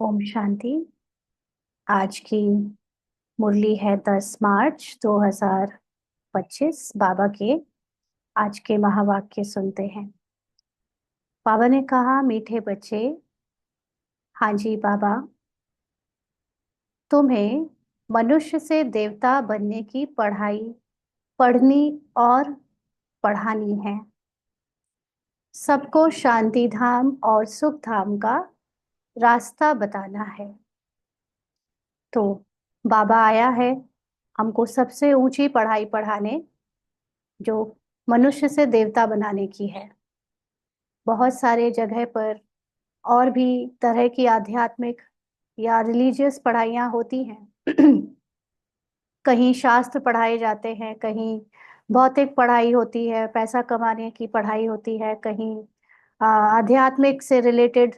ओम शांति। आज की मुरली है 10 मार्च 2025। बाबा के आज के महावाक्य सुनते हैं। बाबा ने कहा, मीठे बच्चे, हाँ जी बाबा, तुम्हें मनुष्य से देवता बनने की पढ़ाई पढ़नी और पढ़ानी है। सबको शांति धाम और सुख धाम का रास्ता बताना है। तो बाबा आया है हमको सबसे ऊंची पढ़ाई पढ़ाने, जो मनुष्य से देवता बनाने की है। बहुत सारे जगह पर और भी तरह की आध्यात्मिक या रिलीजियस पढ़ाइयाँ होती हैं। कहीं शास्त्र पढ़ाए जाते हैं, कहीं भौतिक पढ़ाई होती है, पैसा कमाने की पढ़ाई होती है, कहीं आध्यात्मिक से रिलेटेड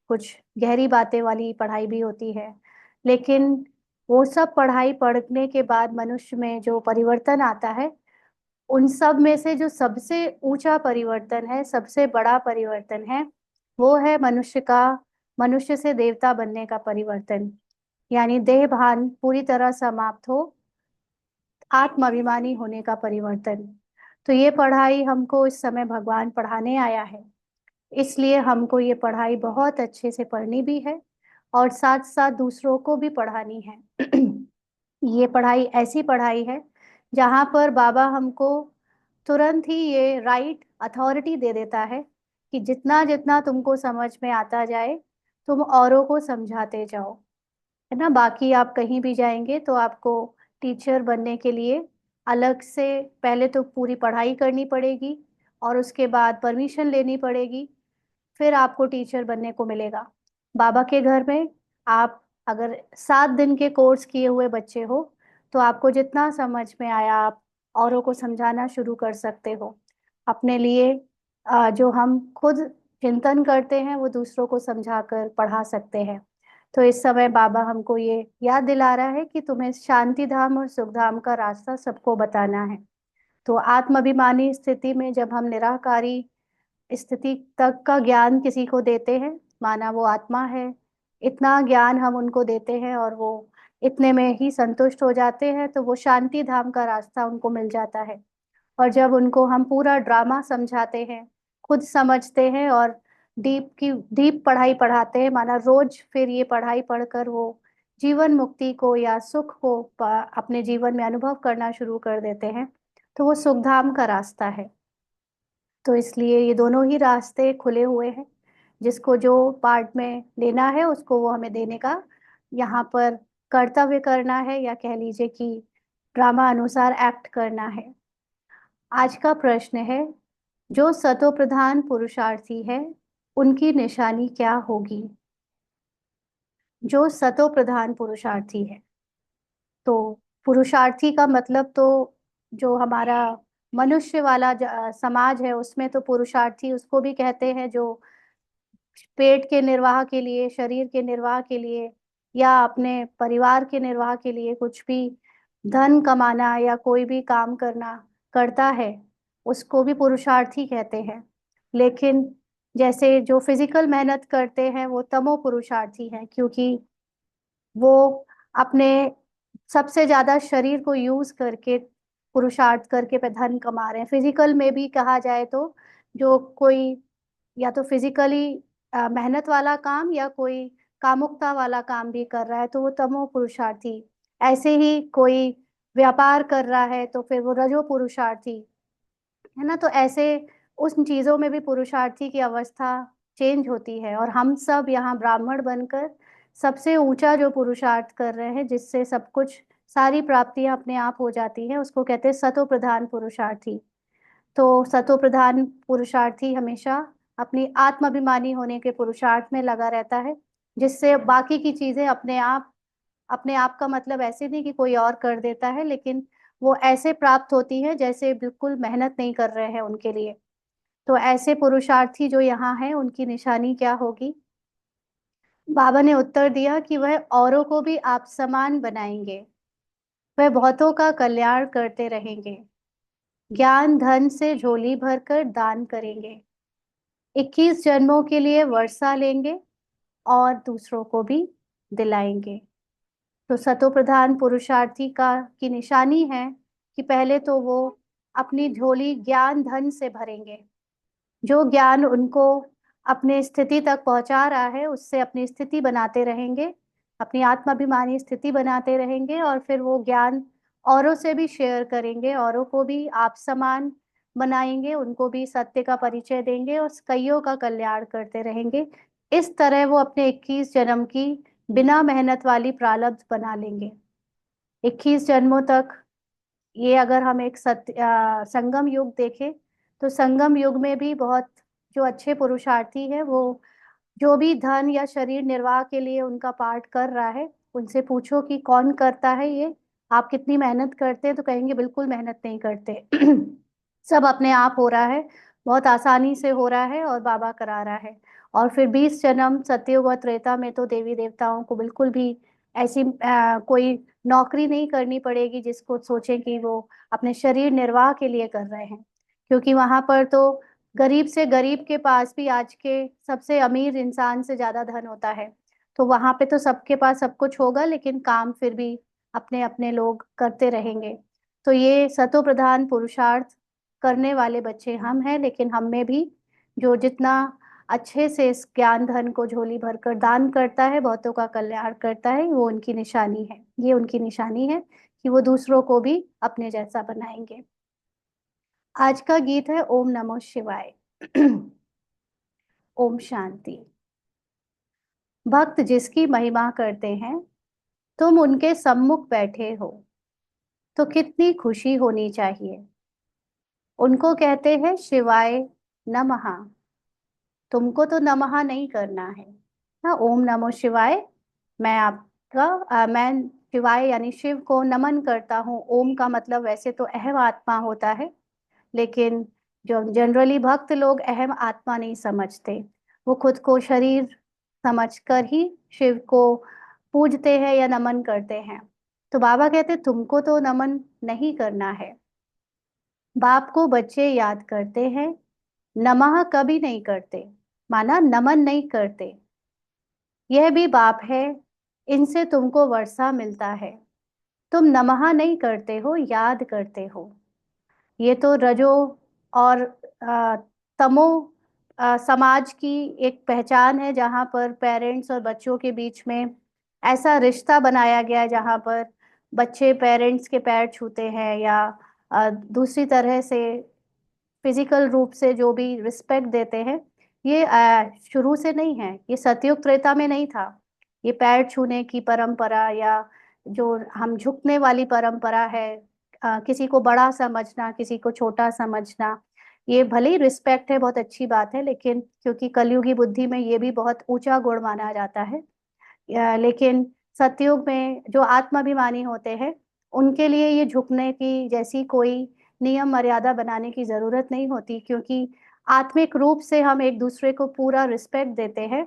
कुछ गहरी बातें वाली पढ़ाई भी होती है। लेकिन वो सब पढ़ाई पढ़ने के बाद मनुष्य में जो परिवर्तन आता है, उन सब में से जो सबसे ऊंचा परिवर्तन है, सबसे बड़ा परिवर्तन है, वो है मनुष्य से देवता बनने का परिवर्तन। यानी देह भान पूरी तरह समाप्त हो, आत्माभिमानी होने का परिवर्तन। तो ये पढ़ाई हमको इस समय भगवान पढ़ाने आया है, इसलिए हमको ये पढ़ाई बहुत अच्छे से पढ़नी भी है और साथ साथ दूसरों को भी पढ़ानी है। ये पढ़ाई ऐसी पढ़ाई है जहाँ पर बाबा हमको तुरंत ही ये राइट अथॉरिटी दे देता है कि जितना जितना तुमको समझ में आता जाए, तुम औरों को समझाते जाओ। है ना। बाकी आप कहीं भी जाएंगे तो आपको टीचर बनने के लिए अलग से पहले तो पूरी पढ़ाई करनी पड़ेगी और उसके बाद परमिशन लेनी पड़ेगी, फिर आपको टीचर बनने को मिलेगा। बाबा के घर में आप अगर 7 दिन के कोर्स किए हुए बच्चे हो, तो आपको जितना समझ में आया आप औरों को समझाना शुरू कर सकते हो। अपने लिए जो हम खुद चिंतन करते हैं वो दूसरों को समझाकर पढ़ा सकते हैं। तो इस समय बाबा हमको ये याद दिला रहा है कि तुम्हें शांति धाम और सुख धाम का रास्ता सबको बताना है। तो आत्माभिमानी स्थिति में जब हम निराकारी स्थिति तक का ज्ञान किसी को देते हैं, माना वो आत्मा है, इतना ज्ञान हम उनको देते हैं और वो इतने में ही संतुष्ट हो जाते हैं, तो वो शांति धाम का रास्ता उनको मिल जाता है। और जब उनको हम पूरा ड्रामा समझाते हैं, खुद समझते हैं और डीप पढ़ाई पढ़ाते हैं, माना रोज फिर ये पढ़ाई पढ़कर वो जीवन मुक्ति को या सुख को अपने जीवन में अनुभव करना शुरू कर देते हैं, तो वो सुखधाम का रास्ता है। तो इसलिए ये दोनों ही रास्ते खुले हुए हैं। जिसको जो पार्ट में लेना है उसको वो हमें देने का यहाँ पर कर्तव्य करना है, या कह लीजिए कि ड्रामा अनुसार एक्ट करना है। आज का प्रश्न है, जो सतो प्रधान पुरुषार्थी है उनकी निशानी क्या होगी। जो सतो प्रधान पुरुषार्थी है, तो पुरुषार्थी का मतलब तो जो हमारा मनुष्य वाला समाज है उसमें तो पुरुषार्थी उसको भी कहते हैं जो पेट के निर्वाह के लिए, शरीर के निर्वाह के लिए या अपने परिवार के निर्वाह के लिए कुछ भी धन कमाना या कोई भी काम करना करता है, उसको भी पुरुषार्थी कहते हैं। लेकिन जैसे जो फिजिकल मेहनत करते हैं वो तमो पुरुषार्थी हैं, क्योंकि वो अपने सबसे ज्यादा शरीर को यूज करके पुरुषार्थ करके पे धन कमा रहे हैं। फिजिकल में भी कहा जाए तो जो कोई या तो फिजिकली मेहनत वाला काम या कोई कामुकता वाला काम भी कर रहा है तो वो तमो पुरुषार्थी। ऐसे ही कोई व्यापार कर रहा है तो फिर वो रजो पुरुषार्थी। है ना। तो ऐसे उन चीजों में भी पुरुषार्थी की अवस्था चेंज होती है, और हम सब यहाँ ब्राह्मण बनकर सबसे ऊंचा जो पुरुषार्थ कर रहे हैं, जिससे सब कुछ सारी प्राप्तियां अपने आप हो जाती हैं, उसको कहते हैं सतो प्रधान पुरुषार्थी। तो सतो प्रधान पुरुषार्थी हमेशा अपनी आत्माभिमानी होने के पुरुषार्थ में लगा रहता है, जिससे बाकी की चीजें अपने आप का मतलब ऐसे नहीं कि कोई और कर देता है, लेकिन वो ऐसे प्राप्त होती है जैसे बिल्कुल मेहनत नहीं कर रहे हैं उनके लिए। तो ऐसे पुरुषार्थी जो यहाँ है उनकी निशानी क्या होगी। बाबा ने उत्तर दिया कि वह औरों को भी आप समान बनाएंगे, वह बहुतों का कल्याण करते रहेंगे, ज्ञान धन से झोली भरकर दान करेंगे, 21 जन्मों के लिए वर्षा लेंगे, और दूसरों को भी दिलाएंगे। तो सतो प्रधान पुरुषार्थी का की निशानी है कि पहले तो वो अपनी झोली ज्ञान धन से भरेंगे। जो ज्ञान उनको अपने स्थिति तक पहुंचा रहा है उससे अपनी स्थिति बनाते रहेंगे, अपनी आत्माभिमानी स्थिति बनाते रहेंगे, और फिर वो ज्ञान औरों से भी शेयर करेंगे, औरों को भी आप समान बनाएंगे, उनको भी सत्य का परिचय देंगे और कईयों का कल्याण करते रहेंगे। इस तरह वो अपने 21 जन्म की बिना मेहनत वाली प्रारब्ध बना लेंगे। 21 जन्मों तक ये अगर हम एक संगम युग देखें तो संगम युग में भी बहुत जो अच्छे पुरुषार्थी हैं वो जो भी धन या शरीर निर्वाह के लिए उनका पाठ कर रहा है उनसे पूछो कि कौन करता है ये, आप कितनी मेहनत करते हैं, तो कहेंगे बिल्कुल मेहनत नहीं करते। सब अपने आप हो रहा है, बहुत आसानी से हो रहा है और बाबा करा रहा है। और फिर 20 जन्म सतयुग और त्रेता में तो देवी देवताओं को बिल्कुल भी ऐसी कोई नौकरी नहीं करनी पड़ेगी जिसको सोचें कि वो अपने शरीर निर्वाह के लिए कर रहे हैं, क्योंकि वहां पर तो गरीब से गरीब के पास भी आज के सबसे अमीर इंसान से ज्यादा धन होता है। तो वहां पे तो सबके पास सब कुछ होगा लेकिन काम फिर भी अपने अपने लोग करते रहेंगे। तो ये सतो प्रधान पुरुषार्थ करने वाले बच्चे हम हैं, लेकिन हम में भी जो जितना अच्छे से इस ज्ञान धन को झोली भरकर दान करता है, बहुतों का कल्याण करता है, वो उनकी निशानी है। ये उनकी निशानी है कि वो दूसरों को भी अपने जैसा बनाएंगे। आज का गीत है ओम नमो शिवाय। ओम शांति। भक्त जिसकी महिमा करते हैं, तुम उनके सम्मुख बैठे हो तो कितनी खुशी होनी चाहिए। उनको कहते हैं शिवाय नमः, तुमको तो नमः नहीं करना है ना। ओम नमो शिवाय, मैं आपका मैं शिवाय यानी शिव को नमन करता हूँ। ओम का मतलब वैसे तो अहम आत्मा होता है, लेकिन जो जनरली भक्त लोग अहम आत्मा नहीं समझते, वो खुद को शरीर समझकर ही शिव को पूजते हैं या नमन करते हैं। तो बाबा कहते तुमको तो नमन नहीं करना है। बाप को बच्चे याद करते हैं, नमः कभी नहीं करते, माना नमन नहीं करते। यह भी बाप है, इनसे तुमको वर्षा मिलता है। तुम नमः नहीं करते हो, याद करते हो। ये तो रजो और अ, तमो समाज की एक पहचान है, जहाँ पर पेरेंट्स और बच्चों के बीच में ऐसा रिश्ता बनाया गया है जहाँ पर बच्चे पेरेंट्स के पैर छूते हैं या दूसरी तरह से फिजिकल रूप से जो भी रिस्पेक्ट देते हैं। ये शुरू से नहीं है, ये सतयुग त्रेता में नहीं था। ये पैर छूने की परंपरा या जो हम झुकने वाली परंपरा है, किसी को बड़ा समझना, किसी को छोटा समझना, ये भले ही रिस्पेक्ट है, बहुत अच्छी बात है, लेकिन क्योंकि कलयुगी बुद्धि में ये भी बहुत ऊंचा गुण माना जाता है। लेकिन सतयुग में जो आत्माभिमानी होते हैं उनके लिए ये झुकने की जैसी कोई नियम मर्यादा बनाने की जरूरत नहीं होती, क्योंकि आत्मिक रूप से हम एक दूसरे को पूरा रिस्पेक्ट देते हैं।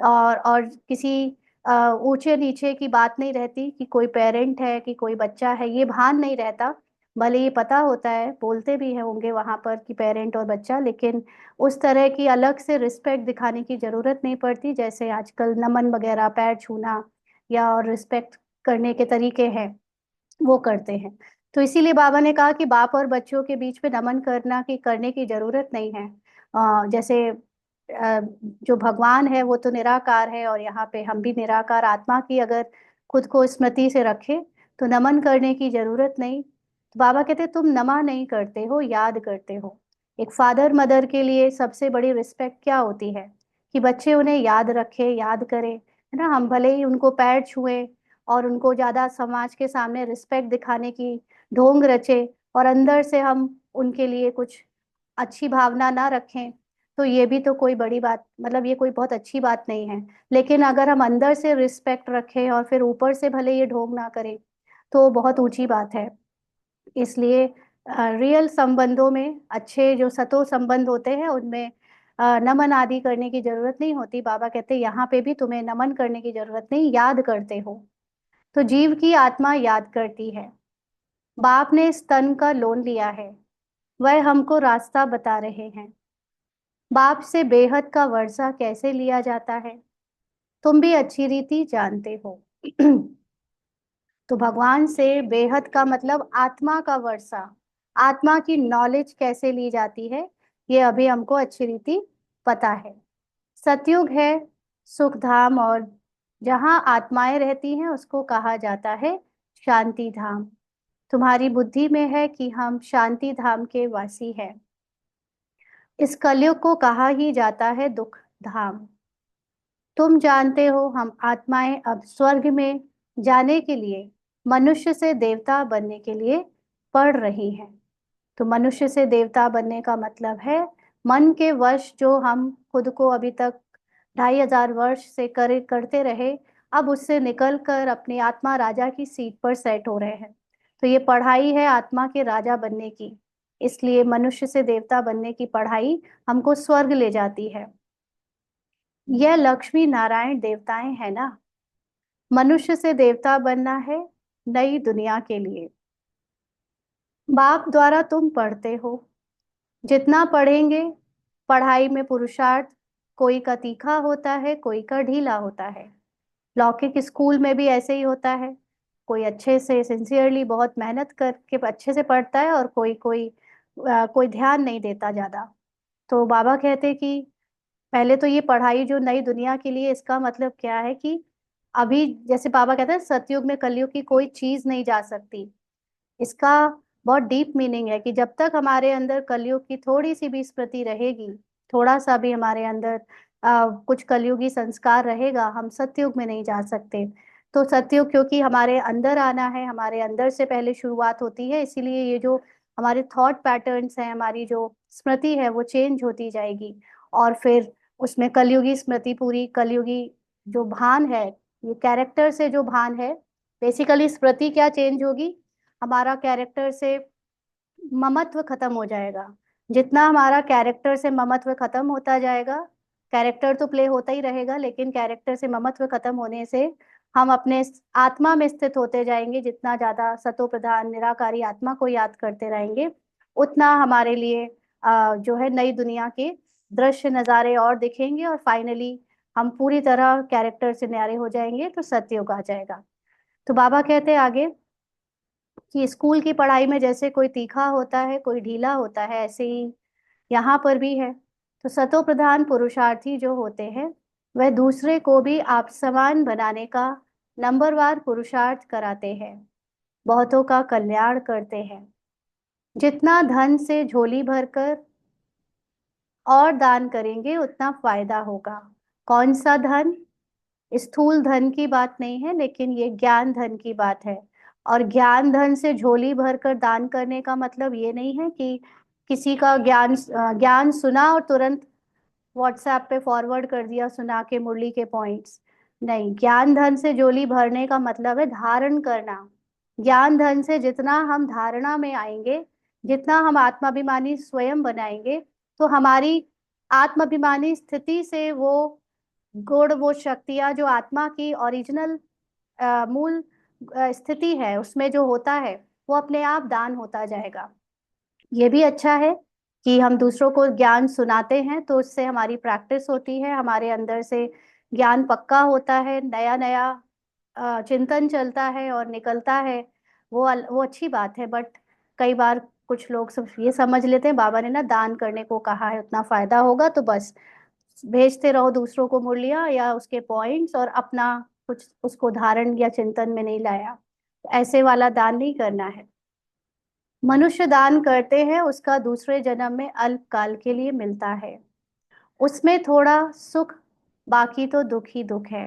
और किसी ऊंचे नीचे की बात नहीं रहती कि कोई पेरेंट है कि कोई बच्चा है, ये भान नहीं रहता। भले ये पता होता है, बोलते भी है होंगे वहां पर कि पेरेंट और बच्चा, लेकिन उस तरह की अलग से रिस्पेक्ट दिखाने की जरूरत नहीं पड़ती जैसे आजकल नमन वगैरह, पैर छूना या और रिस्पेक्ट करने के तरीके हैं वो करते हैं। तो इसीलिए बाबा ने कहा कि बाप और बच्चों के बीच में नमन करने की जरूरत नहीं है। जैसे जो भगवान है वो तो निराकार है और यहाँ पे हम भी निराकार आत्मा की अगर खुद को स्मृति से रखें तो नमन करने की जरूरत नहीं। तो बाबा कहते तुम नमा नहीं करते हो, याद करते हो। एक फादर मदर के लिए सबसे बड़ी रिस्पेक्ट क्या होती है कि बच्चे उन्हें याद रखे, याद करें, है ना। हम भले ही उनको पैर छुए और उनको ज्यादा समाज के सामने रिस्पेक्ट दिखाने की ढोंग रचे और अंदर से हम उनके लिए कुछ अच्छी भावना ना रखें, तो ये भी तो कोई बड़ी बात, मतलब ये कोई बहुत अच्छी बात नहीं है। लेकिन अगर हम अंदर से रिस्पेक्ट रखें और फिर ऊपर से भले ये ढोंग ना करें तो बहुत ऊंची बात है। इसलिए रियल संबंधों में, अच्छे जो सतो संबंध होते हैं उनमें नमन आदि करने की जरूरत नहीं होती। बाबा कहते हैं यहाँ पे भी तुम्हें नमन करने की जरूरत नहीं, याद करते हो। तो जीव की आत्मा याद करती है। बाप ने स्तन का लोन लिया है, वह हमको रास्ता बता रहे हैं। बाप से बेहद का वर्षा कैसे लिया जाता है, तुम भी अच्छी रीति जानते हो। तो भगवान से बेहद का मतलब आत्मा का वर्षा, आत्मा की नॉलेज कैसे ली जाती है, ये अभी हमको अच्छी रीति पता है। सतयुग है सुख धाम, और जहाँ आत्माएं रहती हैं उसको कहा जाता है शांति धाम। तुम्हारी बुद्धि में है कि हम शांति धाम के वासी हैं। इस कलयुग को कहा ही जाता है दुख धाम। तुम जानते हो हम आत्माएं अब स्वर्ग में जाने के लिए मनुष्य से देवता बनने के लिए पढ़ रही हैं। तो मनुष्य से देवता बनने का मतलब है मन के वश जो हम खुद को अभी तक 2500 वर्ष से करते रहे, अब उससे निकल कर अपनी आत्मा राजा की सीट पर सेट हो रहे हैं। तो ये पढ़ाई है आत्मा के राजा बनने की। इसलिए मनुष्य से देवता बनने की पढ़ाई हमको स्वर्ग ले जाती है। यह लक्ष्मी नारायण देवताएं हैं ना। मनुष्य से देवता बनना है नई दुनिया के लिए। बाप द्वारा तुम पढ़ते हो, जितना पढ़ेंगे। पढ़ाई में पुरुषार्थ कोई का तीखा होता है, कोई का ढीला होता है। लौकिक स्कूल में भी ऐसे ही होता है। कोई अच्छे से सिंसियरली बहुत मेहनत करके अच्छे से पढ़ता है, और कोई कोई कोई ध्यान नहीं देता ज्यादा। तो बाबा कहते कि पहले तो ये पढ़ाई जो नई दुनिया के लिए, इसका मतलब क्या है कि अभी जैसे बाबा कहते हैं सतयुग में कलयुग की कोई चीज नहीं जा सकती। इसका बहुत डीप मीनिंग है कि जब तक हमारे अंदर कलयुग की थोड़ी सी भी स्मृति रहेगी, थोड़ा सा भी हमारे अंदर कुछ कलयुगी संस्कार रहेगा, हम सतयुग में नहीं जा सकते। तो सतयुग क्योंकि हमारे अंदर आना है, हमारे अंदर से पहले शुरुआत होती है, इसीलिए ये जो हमारे थॉट पैटर्न्स हैं, हमारी जो स्मृति है वो चेंज होती जाएगी। और फिर उसमें कलयुगी स्मृति, पूरी कलयुगी जो भान है, ये कैरेक्टर से जो भान है, बेसिकली स्मृति क्या चेंज होगी, हमारा कैरेक्टर से ममत्व खत्म हो जाएगा। जितना हमारा कैरेक्टर से ममत्व खत्म होता जाएगा, कैरेक्टर तो प्ले होता ही रहेगा, लेकिन कैरेक्टर से ममत्व खत्म होने से हम अपने आत्मा में स्थित होते जाएंगे। जितना ज्यादा सतो प्रधान निराकारी आत्मा को याद करते रहेंगे, उतना हमारे लिए जो है नई दुनिया के दृश्य नजारे और दिखेंगे, और फाइनली हम पूरी तरह कैरेक्टर से न्यारे हो जाएंगे, तो सतयुग आ जाएगा। तो बाबा कहते हैं आगे कि स्कूल की पढ़ाई में जैसे कोई तीखा होता है, कोई ढीला होता है, ऐसे ही यहाँ पर भी है। तो सतो प्रधान पुरुषार्थी जो होते हैं, वह दूसरे को भी आप समान बनाने का नंबरवार पुरुषार्थ कराते हैं, बहुतों का कल्याण करते हैं। जितना धन से झोली भरकर और दान करेंगे, उतना फायदा होगा। कौन सा धन? स्थूल धन की बात नहीं है, लेकिन ये ज्ञान धन की बात है। और ज्ञान धन से झोली भरकर दान करने का मतलब ये नहीं है कि किसी का ज्ञान सुना और तुरंत व्हाट्सएप पे फॉरवर्ड कर दिया सुना के मुरली के पॉइंट्स। नहीं, ज्ञान धन से झोली भरने का मतलब है धारण करना। ज्ञान धन से जितना हम धारणा में आएंगे, जितना हम आत्माभिमानी स्वयं बनाएंगे, तो हमारी आत्माभिमानी स्थिति से वो गुण, वो शक्तियां जो आत्मा की ओरिजिनल मूल स्थिति है उसमें जो होता है, वो अपने आप दान होता जाएगा। ये भी अच्छा है कि हम दूसरों को ज्ञान सुनाते हैं, तो उससे हमारी प्रैक्टिस होती है, हमारे अंदर से ज्ञान पक्का होता है, नया नया चिंतन चलता है और निकलता है। वो अच्छी बात है। बट कई बार कुछ लोग सब ये समझ लेते हैं बाबा ने ना दान करने को कहा है, उतना फायदा होगा तो बस भेजते रहो दूसरों को मुरलियां या उसके पॉइंट्स, और अपना कुछ उसको धारण या चिंतन में नहीं लाया। तो ऐसे वाला दान नहीं करना है। मनुष्य दान करते हैं, उसका दूसरे जन्म में अल्पकाल के लिए मिलता है, उसमें थोड़ा सुख, बाकी तो दुख ही दुख है।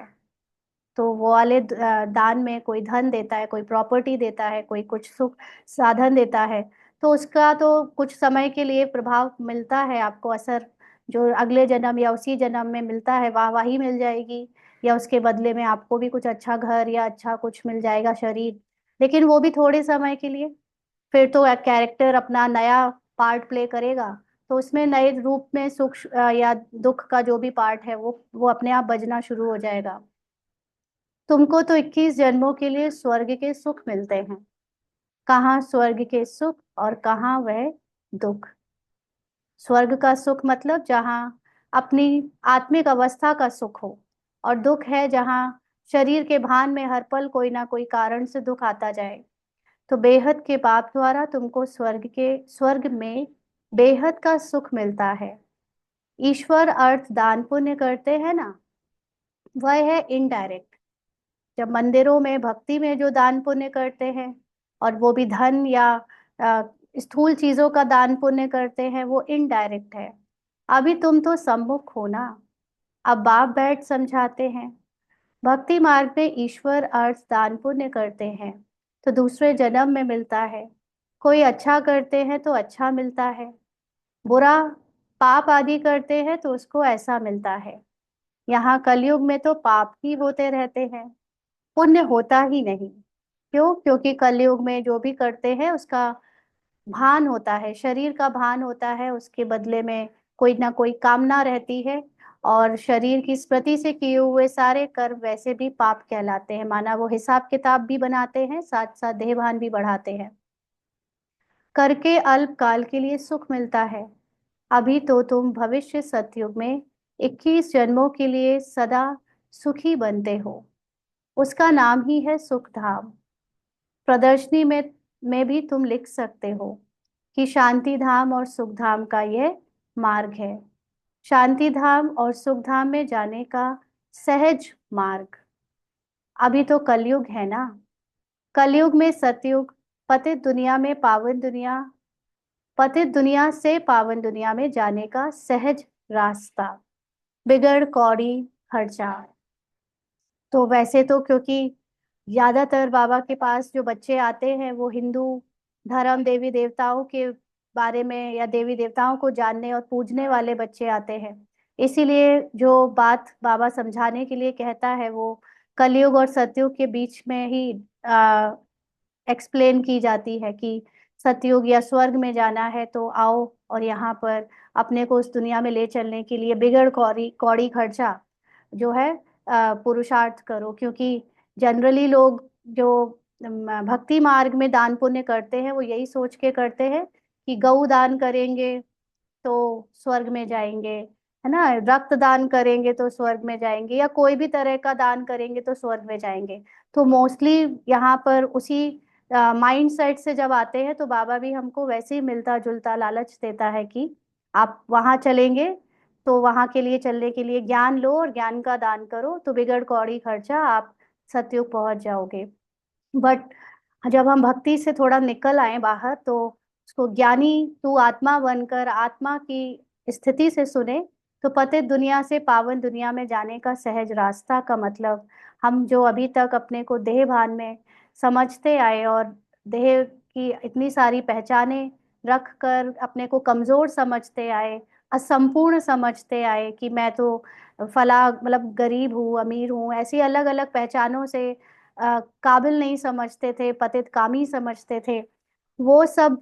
तो वो वाले दान में कोई धन देता है, कोई प्रॉपर्टी देता है, कोई कुछ सुख साधन देता है, तो उसका तो कुछ समय के लिए प्रभाव मिलता है आपको, असर जो अगले जन्म या उसी जन्म में मिलता है, वाहवाही मिल जाएगी, या उसके बदले में आपको भी कुछ अच्छा घर या अच्छा कुछ मिल जाएगा शरीर। लेकिन वो भी थोड़े समय के लिए। फिर तो कैरेक्टर अपना नया पार्ट प्ले करेगा, तो उसमें नए रूप में सुख या दुख का जो भी पार्ट है वो अपने आप बजना शुरू हो जाएगा। तुमको तो 21 जन्मों के लिए स्वर्ग के सुख मिलते हैं। कहाँ स्वर्ग के सुख और कहाँ वह दुख? स्वर्ग का सुख मतलब जहाँ अपनी आत्मिक अवस्था का सुख हो, और दुख है जहाँ शरीर के भान में हर पल कोई ना कोई कारण से दुख आता जाए। तो बेहद के पाप द्वारा तुमको स्वर्ग में बेहद का सुख मिलता है। ईश्वर अर्थ दान पुण्य करते हैं ना, वह है इनडायरेक्ट। जब मंदिरों में भक्ति में जो दान पुण्य करते हैं, और वो भी धन या अ, स्थूल चीजों का दान पुण्य करते हैं, वो इनडायरेक्ट है। अभी तुम तो सम्मुख हो ना, अब बाप बैठ समझाते हैं। भक्ति मार्ग में ईश्वर अर्थ दान पुण्य करते हैं तो दूसरे जन्म में मिलता है। कोई अच्छा करते हैं तो अच्छा मिलता है, बुरा पाप आदि करते हैं तो उसको ऐसा मिलता है। यहाँ कलयुग में तो पाप ही होते रहते हैं, पुण्य होता ही नहीं। क्यों? क्योंकि कलयुग में जो भी करते हैं उसका भान होता है, शरीर का भान होता है, उसके बदले में कोई ना कोई कामना रहती है। और शरीर की स्मृति से किए हुए सारे कर्म वैसे भी पाप कहलाते हैं, माना वो हिसाब किताब भी बनाते हैं, साथ साथ देह भान भी बढ़ाते हैं। करके अल्प काल के लिए सुख मिलता है। अभी तो तुम भविष्य सतयुग में 21 जन्मों के लिए सदा सुखी बनते हो। उसका नाम ही है सुख धाम। प्रदर्शनी में भी तुम लिख सकते हो कि शांति धाम और सुख धाम का यह मार्ग है। शांति धाम और सुख धाम में जाने का सहज मार्ग। अभी तो कलयुग है ना, कलयुग में सतयुग, पतित दुनिया में पावन दुनिया, पतित दुनिया से पावन दुनिया में जाने का सहज रास्ता, बिगड़ कौड़ी खर्चा। तो वैसे तो क्योंकि ज्यादातर बाबा के पास जो बच्चे आते हैं वो हिंदू धर्म, देवी देवताओं के बारे में या देवी देवताओं को जानने और पूजने वाले बच्चे आते हैं, इसीलिए जो बात बाबा समझाने के लिए कहता है वो कलयुग और सतयुग के बीच में ही एक्सप्लेन की जाती है कि सतयुग या स्वर्ग में जाना है तो आओ और यहाँ पर अपने को उस दुनिया में ले चलने के लिए बिगड़ कौड़ी कौड़ी खर्चा जो है पुरुषार्थ करो। क्योंकि जनरली लोग जो भक्ति मार्ग में दान पुण्य करते हैं वो यही सोच के करते हैं कि गौ दान करेंगे तो स्वर्ग में जाएंगे, है ना, रक्त दान करेंगे तो स्वर्ग में जाएंगे, या कोई भी तरह का दान करेंगे तो स्वर्ग में जाएंगे। तो मोस्टली यहाँ पर उसी माइंड सेट से जब आते हैं तो बाबा भी हमको वैसे ही मिलता जुलता लालच देता है कि आप वहां चलेंगे तो वहां के लिए चलने के लिए ज्ञान लो और ज्ञान का दान करो तो बिगड़ कौड़ी खर्चा आप सतयुग पहुंच जाओगे। बट जब हम भक्ति से थोड़ा निकल आए बाहर तो उसको ज्ञानी तू आत्मा बनकर आत्मा की स्थिति से सुने तो पतित दुनिया से पावन दुनिया में जाने का सहज रास्ता का मतलब, हम जो अभी तक अपने को देह भान में समझते आए और देह की इतनी सारी पहचाने रख कर अपने को कमजोर समझते आए, असंपूर्ण समझते आए कि मैं तो फला मतलब गरीब हूँ अमीर हूँ, ऐसी अलग अलग पहचानों से काबिल नहीं समझते थे, पतित कामी समझते थे, वो सब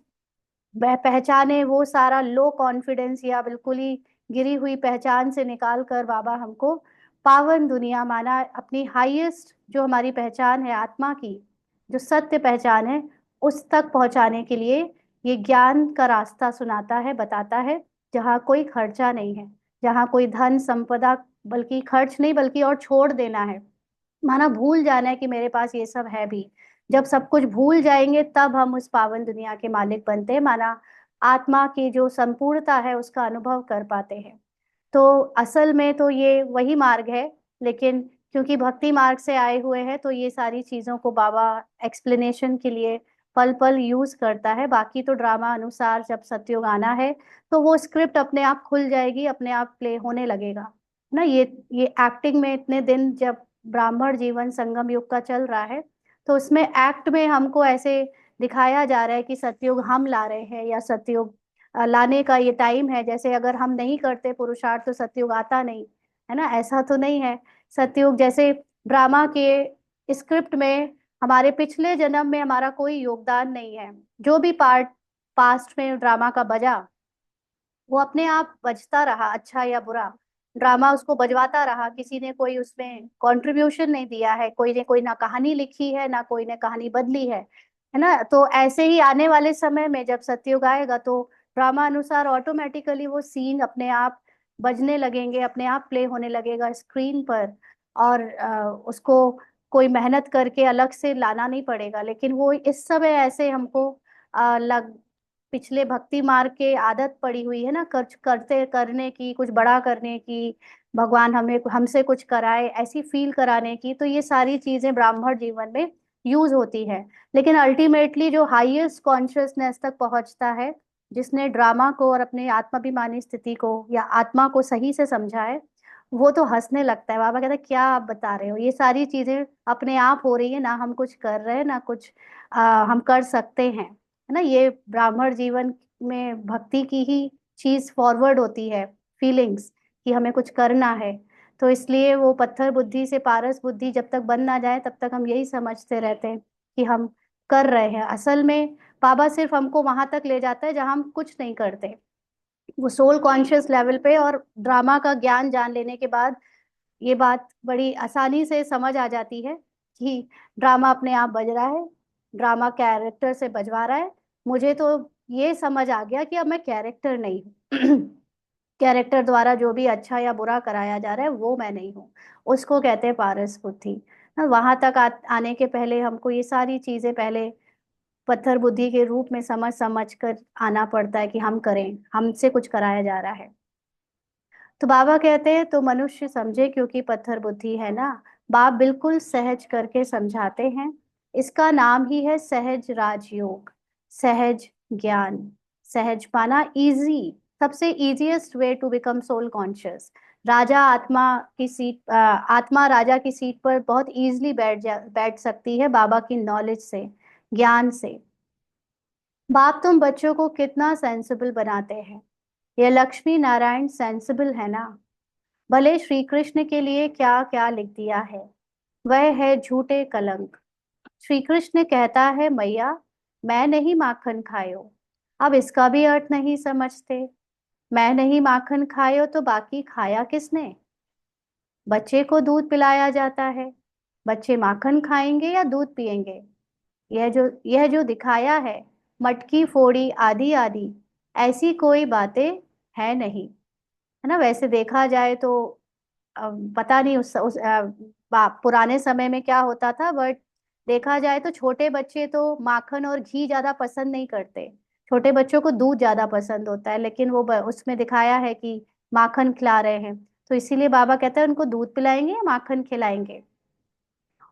वह पहचाने, वो सारा लो कॉन्फिडेंस या बिल्कुल ही गिरी हुई पहचान से निकाल कर बाबा हमको पावन दुनिया, माना अपनी हाईएस्ट जो हमारी पहचान है आत्मा की, जो सत्य पहचान है, उस तक पहुंचाने के लिए ये ज्ञान का रास्ता सुनाता है, बताता है, जहाँ कोई खर्चा नहीं है, जहाँ कोई धन संपदा बल्कि खर्च नहीं बल्कि और छोड़ देना है, माना भूल जाना है कि मेरे पास ये सब है भी। जब सब कुछ भूल जाएंगे तब हम उस पावन दुनिया के मालिक बनते हैं, माना आत्मा की जो संपूर्णता है उसका अनुभव कर पाते हैं। तो असल में तो ये वही मार्ग है, लेकिन क्योंकि भक्ति मार्ग से आए हुए हैं तो ये सारी चीजों को बाबा एक्सप्लेनेशन के लिए पल पल यूज करता है। बाकी तो ड्रामा अनुसार जब सत्युग आना है तो वो स्क्रिप्ट अपने आप खुल जाएगी, अपने आप प्ले होने लगेगा ना। ये एक्टिंग में इतने दिन जब ब्राह्मण जीवन संगम युग का चल रहा है तो उसमें एक्ट में हमको ऐसे दिखाया जा रहा है कि सतयुग हम ला रहे हैं या सतयुग लाने का ये टाइम है, जैसे अगर हम नहीं करते पुरुषार्थ तो सतयुग आता नहीं, है ना, ऐसा तो नहीं है। सतयुग जैसे ड्रामा के स्क्रिप्ट में हमारे पिछले जन्म में हमारा कोई योगदान नहीं है, जो भी पार्ट पास्ट में ड्रामा का बजा वो अपने आप बजता रहा, अच्छा या बुरा ड्रामा उसको बजवाता रहा, किसी ने कोई उसमें कंट्रीब्यूशन नहीं दिया है, कोई ने कोई ना कहानी लिखी है ना कोई ने कहानी बदली है ना। तो ऐसे ही आने वाले समय में जब सतयुग आएगा तो ड्रामा अनुसार ऑटोमेटिकली वो सीन अपने आप बजने लगेंगे, अपने आप प्ले होने लगेगा स्क्रीन पर। और उसको कोई मेहनत करके अलग से लाना नहीं पड़ेगा। लेकिन वो इस समय ऐसे हमको लग पिछले भक्ति मार्ग के आदत पड़ी हुई है ना, खर्च करते करने की, कुछ बड़ा करने की, भगवान हमें हमसे कुछ कराए ऐसी फील कराने की। तो ये सारी चीजें ब्राह्मण जीवन में यूज होती है। लेकिन अल्टीमेटली जो हाईएस्ट कॉन्शियसनेस तक पहुंचता है, जिसने ड्रामा को और अपने आत्माभिमानी स्थिति को या आत्मा को सही से समझा है, वो तो हंसने लगता है। बाबा कहते हैं क्या आप बता रहे हो, ये सारी चीजें अपने आप हो रही है ना, हम कुछ कर रहे हैं ना कुछ हम कर सकते हैं, है ना। ये ब्राह्मण जीवन में भक्ति की ही चीज फॉरवर्ड होती है, फीलिंग्स कि हमें कुछ करना है। तो इसलिए वो पत्थर बुद्धि से पारस बुद्धि जब तक बन ना जाए तब तक हम यही समझते रहते हैं कि हम कर रहे हैं। असल में बाबा सिर्फ हमको वहां तक ले जाता है जहां हम कुछ नहीं करते। वो सोल कॉन्शियस लेवल पे और ड्रामा का ज्ञान जान लेने के बाद ये बात बड़ी आसानी से समझ आ जाती है कि ड्रामा अपने आप बज रहा है, ड्रामा कैरेक्टर से बजवा रहा है। मुझे तो ये समझ आ गया कि अब मैं कैरेक्टर नहीं हूँ। कैरेक्टर द्वारा जो भी अच्छा या बुरा कराया जा रहा है वो मैं नहीं हूँ। उसको कहते हैं पारस बुद्धि। वहां तक आने के पहले हमको ये सारी चीजें पहले पत्थर बुद्धि के रूप में समझ समझ कर आना पड़ता है कि हम करें, हमसे कुछ कराया जा रहा है। तो बाबा कहते हैं तो मनुष्य समझे क्योंकि पत्थर बुद्धि है ना। बाप बिल्कुल सहज करके समझाते हैं। इसका नाम ही है सहज राजयोग, सहज ज्ञान। सहज पाना इजी, सबसे easiest way to become soul conscious. राजा आत्मा की सीट आत्मा राजा की सीट पर बहुत इजीली बैठ सकती है बाबा की नॉलेज से, ज्ञान से। बाप तुम बच्चों को कितना सेंसिबल बनाते हैं। ये लक्ष्मी नारायण सेंसिबल है ना। भले श्री कृष्ण के लिए क्या क्या लिख दिया है, वह है झूठे कलंक। श्री कृष्ण कहता है मैया मैं नहीं माखन खायो, अब इसका भी अर्थ नहीं समझते। मैं नहीं माखन खायो तो बाकी खाया किसने। बच्चे को दूध पिलाया जाता है, बच्चे माखन खाएंगे या दूध पिएंगे। यह जो दिखाया है, मटकी फोड़ी आदि आदि, ऐसी कोई बातें है नहीं, है ना। वैसे देखा जाए तो पता नहीं पुराने समय में क्या होता था, बट देखा जाए तो छोटे बच्चे तो माखन और घी ज्यादा पसंद नहीं करते। छोटे बच्चों को दूध ज्यादा पसंद होता है, लेकिन वो उसमें दिखाया है कि माखन खिला रहे हैं। तो इसीलिए बाबा कहते हैं उनको दूध पिलाएंगे या माखन खिलाएंगे।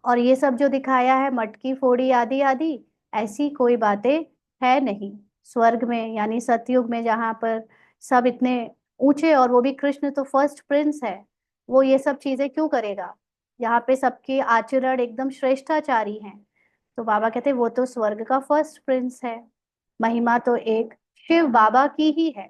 और ये सब जो दिखाया है मटकी फोड़ी आदि आदि, ऐसी कोई बातें है नहीं। स्वर्ग में यानी सतयुग में जहाँ पर सब इतने ऊंचे, और वो भी कृष्ण तो फर्स्ट प्रिंस है, वो ये सब चीजें क्यों करेगा। यहाँ पे सबके आचरण एकदम श्रेष्ठाचारी हैं। तो बाबा कहते हैं वो तो स्वर्ग का फर्स्ट प्रिंस है। महिमा तो एक शिव बाबा की ही है।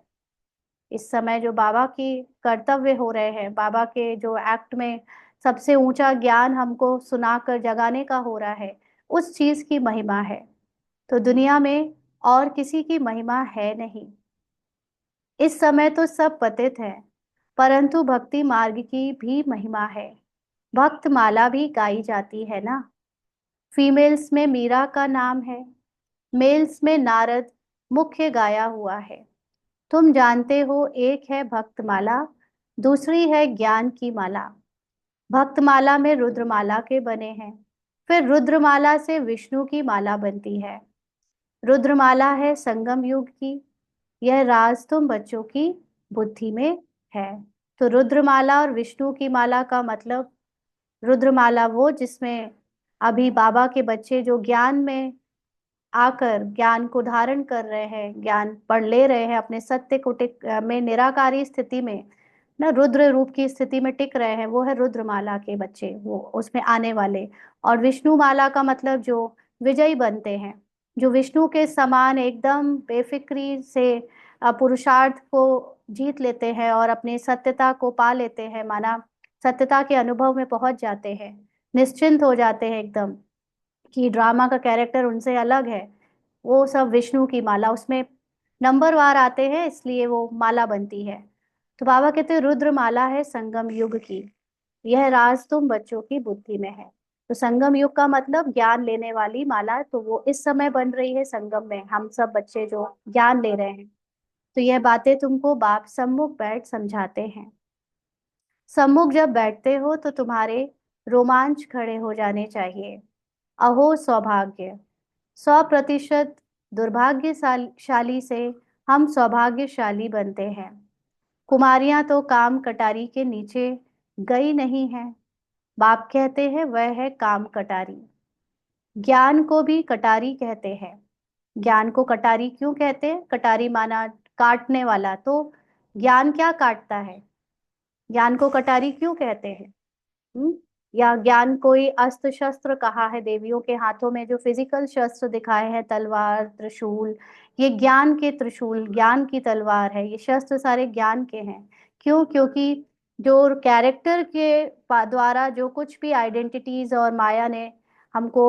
इस समय जो बाबा की कर्तव्य हो रहे हैं, बाबा के जो एक्ट में सबसे ऊंचा ज्ञान हमको सुनाकर जगाने का हो रहा है, उस चीज की महिमा है। तो दुनिया में और किसी की महिमा है नहीं। इस समय तो सब पतित है, परंतु भक्ति मार्ग की भी महिमा है। भक्त माला भी गाई जाती है ना। फीमेल्स में मीरा का नाम है, मेल्स में नारद मुख्य गाया हुआ है। तुम जानते हो एक है भक्तमाला, दूसरी है ज्ञान की माला। भक्तमाला में रुद्रमाला के बने हैं, फिर रुद्रमाला से विष्णु की माला बनती है। रुद्रमाला है संगम युग की, यह राज तुम बच्चों की बुद्धि में है। तो रुद्रमाला और विष्णु की माला का मतलब, रुद्रमाला वो जिसमें अभी बाबा के बच्चे जो ज्ञान में आकर ज्ञान को धारण कर रहे हैं, ज्ञान पढ़ ले रहे हैं, अपने सत्य को में निराकारी स्थिति में ना रुद्र रूप की स्थिति में टिक रहे हैं, वो है रुद्रमाला के बच्चे, वो उसमें आने वाले। और विष्णु माला का मतलब जो विजयी बनते हैं, जो विष्णु के समान एकदम बेफिक्री से पुरुषार्थ को जीत लेते हैं और अपनी सत्यता को पा लेते हैं, माना सत्यता के अनुभव में पहुंच जाते हैं, निश्चिंत हो जाते हैं एकदम कि ड्रामा का कैरेक्टर उनसे अलग है। वो सब विष्णु की माला, उसमें नंबर वार आते हैं इसलिए वो माला बनती है। तो बाबा कहते हैं रुद्र माला है संगम युग की, यह राज तुम बच्चों की बुद्धि में है। तो संगम युग का मतलब ज्ञान लेने वाली माला, तो वो इस समय बन रही है संगम में, हम सब बच्चे जो ज्ञान ले रहे हैं। तो यह बातें तुमको बाप सम्मुख बैठ समझाते हैं। सम्मुख जब बैठते हो तो तुम्हारे रोमांच खड़े हो जाने चाहिए। अहो सौभाग्य, 100% दुर्भाग्यशाली से हम सौभाग्यशाली बनते हैं। कुमारियां तो काम कटारी के नीचे गई नहीं है। बाप कहते हैं वह है काम कटारी। ज्ञान को भी कटारी कहते हैं। ज्ञान को कटारी क्यों कहते हैं? कटारी माना काटने वाला, तो ज्ञान क्या काटता है? ज्ञान को कटारी क्यों कहते हैं? हम्म? या ज्ञान कोई अस्त्र शस्त्र कहा है? देवियों के हाथों में जो फिजिकल शस्त्र दिखाए हैं, तलवार त्रिशूल, ये ज्ञान के त्रिशूल, ज्ञान की तलवार है, ये शस्त्र सारे ज्ञान के हैं। क्यों? क्योंकि जो कैरेक्टर के द्वारा जो कुछ भी आइडेंटिटीज और माया ने हमको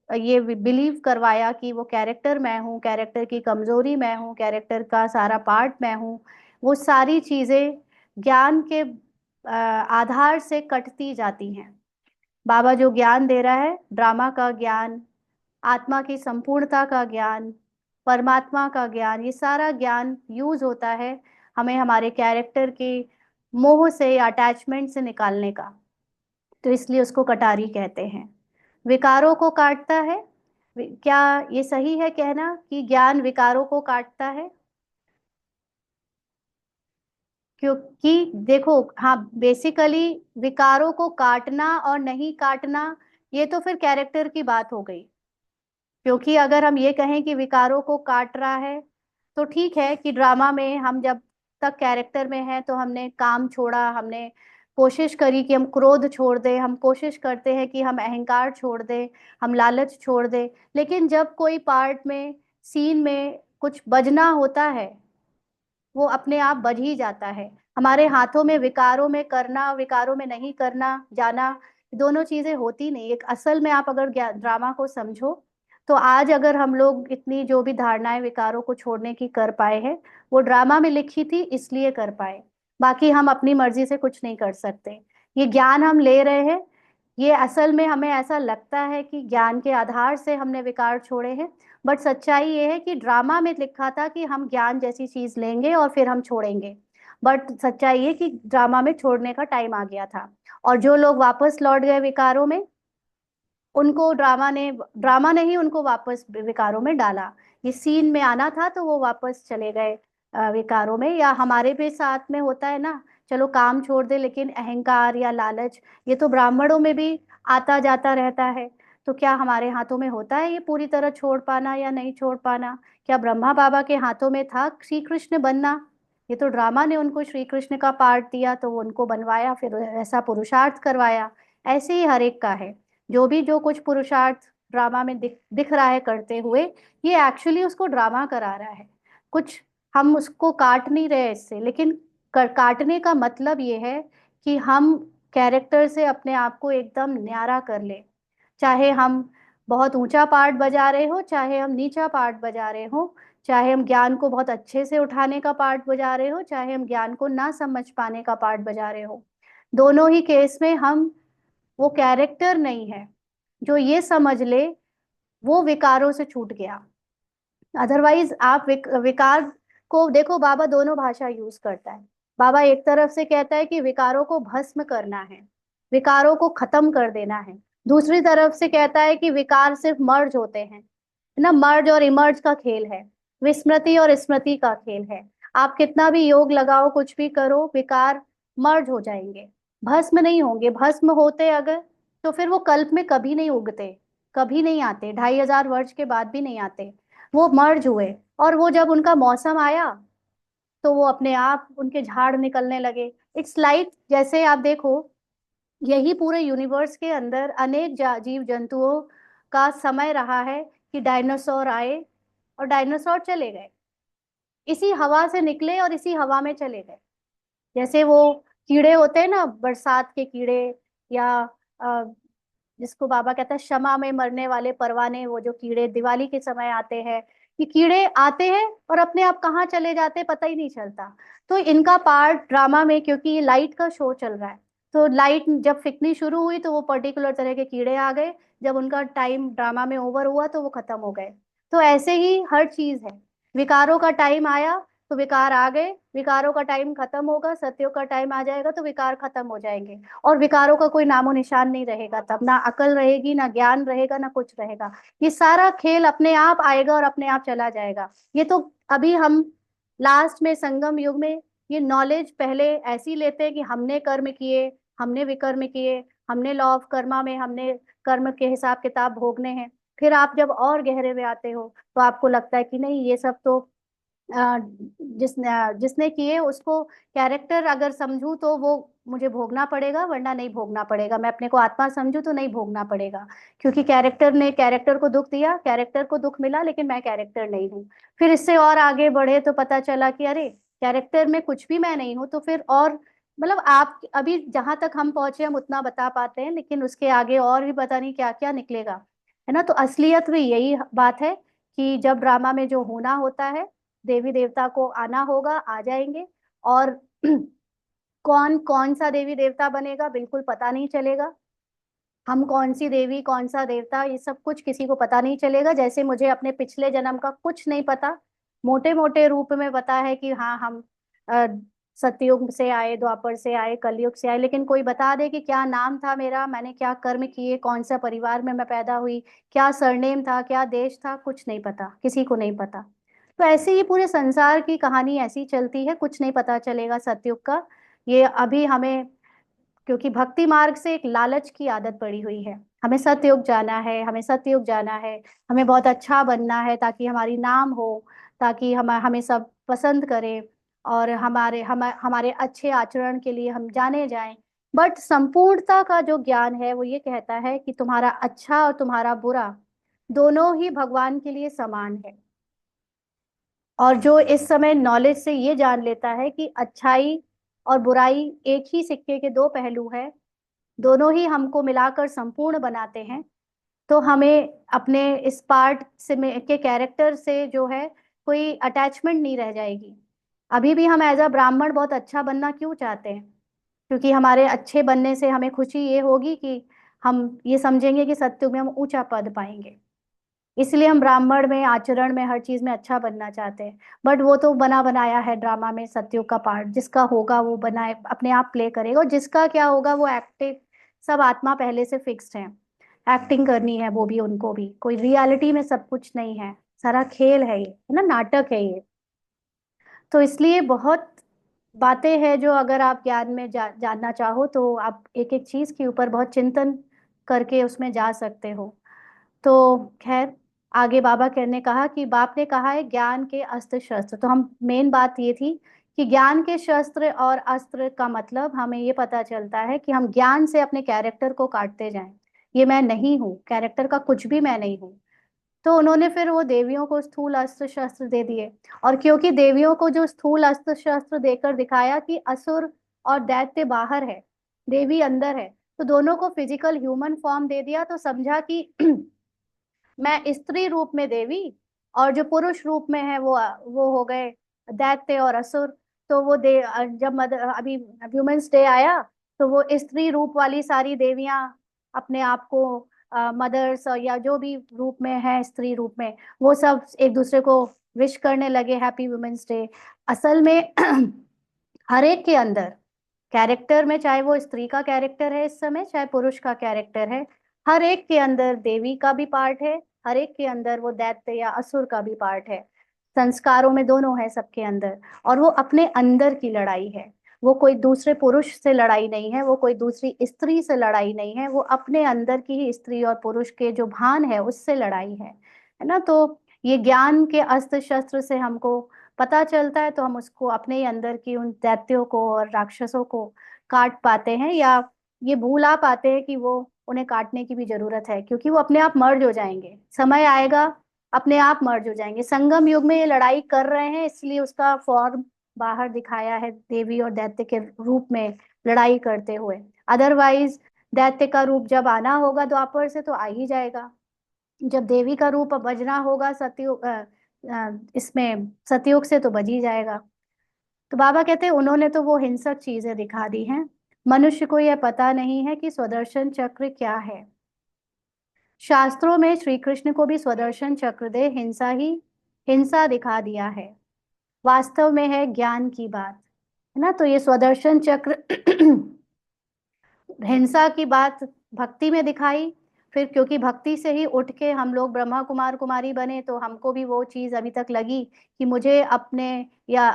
ये बिलीव करवाया कि वो कैरेक्टर मैं हूँ, कैरेक्टर की कमजोरी मैं हूँ, कैरेक्टर का सारा पार्ट मैं हूँ, वो सारी चीजें ज्ञान के आधार से कटती जाती हैं। बाबा जो ज्ञान दे रहा है, ड्रामा का ज्ञान, आत्मा की संपूर्णता का ज्ञान, परमात्मा का ज्ञान, ये सारा ज्ञान यूज होता है हमें हमारे कैरेक्टर के मोह से, अटैचमेंट से निकालने का। तो इसलिए उसको कटारी कहते हैं। विकारों को काटता है। क्या ये सही है कहना कि ज्ञान विकारों को काटता है? क्योंकि देखो, हाँ, बेसिकली विकारों को काटना और नहीं काटना, ये तो फिर कैरेक्टर की बात हो गई। क्योंकि अगर हम ये कहें कि विकारों को काट रहा है, तो ठीक है कि ड्रामा में हम जब तक कैरेक्टर में हैं तो हमने काम छोड़ा, हमने कोशिश करी कि हम क्रोध छोड़ दें, हम कोशिश करते हैं कि हम अहंकार छोड़ दें, हम लालच छोड़ दें। लेकिन जब कोई पार्ट में, सीन में कुछ बजना होता है, वो अपने आप बज ही जाता है। हमारे हाथों में विकारों में करना, विकारों में नहीं करना जाना, दोनों चीजें होती नहीं। एक असल में आप अगर ड्रामा को समझो, तो आज अगर हम लोग इतनी जो भी धारणाएं विकारों को छोड़ने की कर पाए हैं, वो ड्रामा में लिखी थी इसलिए कर पाए। बाकी हम अपनी मर्जी से कुछ नहीं कर सकते। ये ज्ञान हम ले रहे हैं, ये असल में हमें ऐसा लगता है कि ज्ञान के आधार से हमने विकार छोड़े हैं, बट सच्चाई ये है कि ड्रामा में लिखा था कि हम ज्ञान जैसी चीज लेंगे और फिर हम छोड़ेंगे। बट सच्चाई ये कि ड्रामा में छोड़ने का टाइम आ गया था। और जो लोग वापस लौट गए विकारों में, उनको ड्रामा ने ही उनको वापस विकारों में डाला। ये सीन में आना था तो वो वापस चले गए विकारों में। या हमारे भी साथ में होता है ना, चलो काम छोड़ दे, लेकिन अहंकार या लालच, ये तो ब्राह्मणों में भी आता जाता रहता है। तो क्या हमारे हाथों में होता है ये पूरी तरह छोड़ पाना या नहीं छोड़ पाना? क्या ब्रह्मा बाबा के हाथों में था श्री कृष्ण बनना? ये तो ड्रामा ने उनको श्री कृष्ण का पार्ट दिया, तो वो उनको बनवाया, फिर ऐसा पुरुषार्थ करवाया। ऐसे ही हर एक का है। जो कुछ पुरुषार्थ ड्रामा में दिख रहा है करते हुए, ये एक्चुअली उसको ड्रामा करा रहा है। कुछ हम उसको काट नहीं रहे इससे, लेकिन काटने का मतलब ये है कि हम कैरेक्टर से अपने आप को एकदम न्यारा कर ले। चाहे हम बहुत ऊंचा पार्ट बजा रहे हो, चाहे हम नीचा पार्ट बजा रहे हो, चाहे हम ज्ञान को बहुत अच्छे से उठाने का पार्ट बजा रहे हो, चाहे हम ज्ञान को ना समझ पाने का पार्ट बजा रहे हो, दोनों ही केस में हम वो कैरेक्टर नहीं है। जो ये समझ ले, वो विकारों से छूट गया। अदरवाइज आप विकार को देखो, बाबा दोनों भाषा यूज करता है। बाबा एक तरफ से कहता है कि विकारों को भस्म करना है, विकारों को खत्म कर देना है। दूसरी तरफ से कहता है कि विकार सिर्फ मर्ज होते हैं, है ना, मर्ज और इमर्ज का खेल है, विस्मृति और स्मृति का खेल है। आप कितना भी योग लगाओ, कुछ भी करो, विकार मर्ज हो जाएंगे, भस्म नहीं होंगे। भस्म होते अगर, तो फिर वो कल्प में कभी नहीं उगते, कभी नहीं आते, 2500 वर्ष के बाद भी नहीं आते। वो मर्ज हुए, और वो जब उनका मौसम आया, तो वो अपने आप उनके झाड़ निकलने लगे। इट्स लाइक, जैसे आप देखो, यही पूरे यूनिवर्स के अंदर अनेक जीव जंतुओं का समय रहा है कि डायनासोर आए और डायनासोर चले गए, इसी हवा से निकले और इसी हवा में चले गए। जैसे वो कीड़े होते हैं ना, बरसात के कीड़े, या अ, जिसको बाबा कहता है क्षमा में मरने वाले परवाने, वो जो कीड़े दिवाली के समय आते हैं, ये कीड़े आते हैं और अपने आप कहाँ चले जाते हैं पता ही नहीं चलता। तो इनका पार्ट ड्रामा में, क्योंकि ये लाइट का शो चल रहा है, तो लाइट जब फिकनी शुरू हुई तो वो पर्टिकुलर तरह के कीड़े आ गए, जब उनका टाइम ड्रामा में ओवर हुआ तो वो खत्म हो गए। तो ऐसे ही हर चीज है, विकारों का टाइम आया तो विकार आ गए, विकारों का टाइम खत्म होगा, सत्युग का टाइम आ जाएगा तो विकार खत्म हो जाएंगे, और विकारों का कोई नामो निशान नहीं रहेगा, तब ना अकल रहेगी, ना ज्ञान रहेगा, ना कुछ रहेगा। ये सारा खेल अपने आप आएगा और अपने आप चला जाएगा। ये तो अभी हम लास्ट में संगम युग में ये नॉलेज पहले ऐसी लेते हैं कि हमने कर्म किए, हमने विकर्म किए, हमने लॉ ऑफ कर्मा में हमने कर्म के हिसाब किताब भोगने हैं। फिर आप जब और गहरे में आते हो तो आपको लगता है कि नहीं, ये सब तो जिसने जिसने किए उसको कैरेक्टर अगर समझूं तो वो मुझे भोगना पड़ेगा, वरना नहीं भोगना पड़ेगा। मैं अपने को आत्मा समझूं तो नहीं भोगना पड़ेगा, क्योंकि कैरेक्टर ने कैरेक्टर को दुख दिया, कैरेक्टर को दुख मिला, लेकिन मैं कैरेक्टर नहीं हूँ। फिर इससे और आगे बढ़े तो पता चला कि अरे, कैरेक्टर में कुछ भी मैं नहीं हूँ। तो फिर और मतलब आप अभी जहां तक हम पहुंचे हम उतना बता पाते हैं, लेकिन उसके आगे और भी पता नहीं क्या क्या निकलेगा, है ना। तो असलियत में यही बात है कि जब ड्रामा में जो होना होता है, देवी देवता को आना होगा, आ जाएंगे। और कौन कौन सा देवी देवता बनेगा बिल्कुल पता नहीं चलेगा। हम कौन सी देवी कौन सा देवता ये सब कुछ किसी को पता नहीं चलेगा। जैसे मुझे अपने पिछले जन्म का कुछ नहीं पता, मोटे मोटे रूप में पता है कि हाँ हम अ, सतयुग से आए, द्वापर से आए, कलयुग से आए, लेकिन कोई बता दे कि क्या नाम था मेरा, मैंने क्या कर्म किए, कौन सा परिवार में मैं पैदा हुई, क्या सरनेम था, क्या देश था, कुछ नहीं पता, किसी को नहीं पता। तो ऐसे ही पूरे संसार की कहानी ऐसी चलती है, कुछ नहीं पता चलेगा सतयुग का। ये अभी हमें, क्योंकि भक्ति मार्ग से एक लालच की आदत पड़ी हुई है, हमें सतयुग जाना है, हमें सतयुग जाना है, हमें बहुत अच्छा बनना है ताकि हमारी नाम हो, ताकि हमें सब पसंद करें, और हमारे अच्छे आचरण के लिए हम जाने जाएं। बट संपूर्णता का जो ज्ञान है वो ये कहता है कि तुम्हारा अच्छा और तुम्हारा बुरा दोनों ही भगवान के लिए समान है। और जो इस समय नॉलेज से ये जान लेता है कि अच्छाई और बुराई एक ही सिक्के के दो पहलू है, दोनों ही हमको मिलाकर संपूर्ण बनाते हैं, तो हमें अपने इस पार्ट से के कैरेक्टर से जो है कोई अटैचमेंट नहीं रह जाएगी। अभी भी हम एज अ ब्राह्मण बहुत अच्छा बनना क्यों चाहते हैं? क्योंकि हमारे अच्छे बनने से हमें खुशी ये होगी कि हम ये समझेंगे कि सत्युग में हम ऊंचा पद पाएंगे, इसलिए हम ब्राह्मण में, आचरण में, हर चीज में अच्छा बनना चाहते हैं। बट वो तो बना बनाया है ड्रामा में, सत्युग का पार्ट जिसका होगा वो बनाए अपने आप प्ले करेगा, और जिसका क्या होगा वो एक्टिंग, सब आत्मा पहले से फिक्स्ड है, एक्टिंग करनी है वो भी, उनको भी कोई रियलिटी में सब कुछ नहीं है, सारा खेल है, ये है ना, नाटक है ये। तो इसलिए बहुत बातें हैं जो अगर आप ज्ञान में जानना चाहो तो आप एक एक चीज के ऊपर बहुत चिंतन करके उसमें जा सकते हो। तो खैर, आगे बाबा कहने कहा कि बाप ने कहा है ज्ञान के अस्त्र शस्त्र, तो हम मेन बात ये थी कि ज्ञान के शस्त्र और अस्त्र का मतलब हमें ये पता चलता है कि हम ज्ञान से अपने कैरेक्टर को काटते जाएं। ये मैं नहीं हूँ, कैरेक्टर का कुछ भी मैं नहीं हूँ। तो उन्होंने फिर वो देवियों को स्थूल अस्त्र शस्त्र दे दिए, और क्योंकि देवियों को जो स्थूल अस्त्र शस्त्र देकर दिखाया कि असुर और दैत्य बाहर है, देवी अंदर है, तो दोनों को फिजिकल ह्यूमन फॉर्म दे दिया, तो समझा कि मैं स्त्री रूप में देवी, और जो पुरुष रूप में है वो हो गए दैत्य और असुर। तो वो जब अभी वुमेन्स डे आया, तो वो स्त्री रूप वाली सारी देवियां अपने आप को मदर्स या जो भी रूप में है स्त्री रूप में, वो सब एक दूसरे को विश करने लगे हैप्पी वुमेन्स डे। असल में हर एक के अंदर कैरेक्टर में, चाहे वो स्त्री का कैरेक्टर है इस समय, चाहे पुरुष का कैरेक्टर है, हर एक के अंदर देवी का भी पार्ट है, हर एक के अंदर वो दैत्य या असुर का भी पार्ट है। संस्कारों में दोनों है सबके अंदर, और वो अपने अंदर की लड़ाई है। वो कोई दूसरे पुरुष से लड़ाई नहीं है, वो कोई दूसरी स्त्री से लड़ाई नहीं है, वो अपने अंदर की ही स्त्री और पुरुष के जो भान है उससे लड़ाई है ना। तो ये ज्ञान के अस्त्र शस्त्र से हमको पता चलता है, तो हम उसको अपने ही अंदर की उन दैत्यों को और राक्षसों को काट पाते हैं, या ये भूला पाते हैं कि वो उन्हें काटने की भी जरूरत है, क्योंकि वो अपने आप मर्ज हो जाएंगे, समय आएगा अपने आप मर्ज हो जाएंगे। संगम युग में ये लड़ाई कर रहे हैं, इसलिए उसका फॉर्म बाहर दिखाया है देवी और दैत्य के रूप में लड़ाई करते हुए। अदरवाइज दैत्य का रूप जब आना होगा द्वापर से तो आ ही जाएगा, जब देवी का रूप बजना होगा सतयुग इसमें सतयुग से तो बज ही जाएगा। तो बाबा कहते हैं उन्होंने तो वो हिंसक चीजें दिखा दी हैं, मनुष्य को यह पता नहीं है कि स्वदर्शन चक्र क्या है। शास्त्रों में श्री कृष्ण को भी स्वदर्शन चक्र दे हिंसा दिखा दिया है। वास्तव में है ज्ञान की बात, है ना। तो ये स्वदर्शन चक्र हिंसा की बात भक्ति में दिखाई, फिर क्योंकि भक्ति से ही उठ के हम लोग ब्रह्मा कुमार कुमारी बने, तो हमको भी वो चीज अभी तक लगी कि मुझे अपने या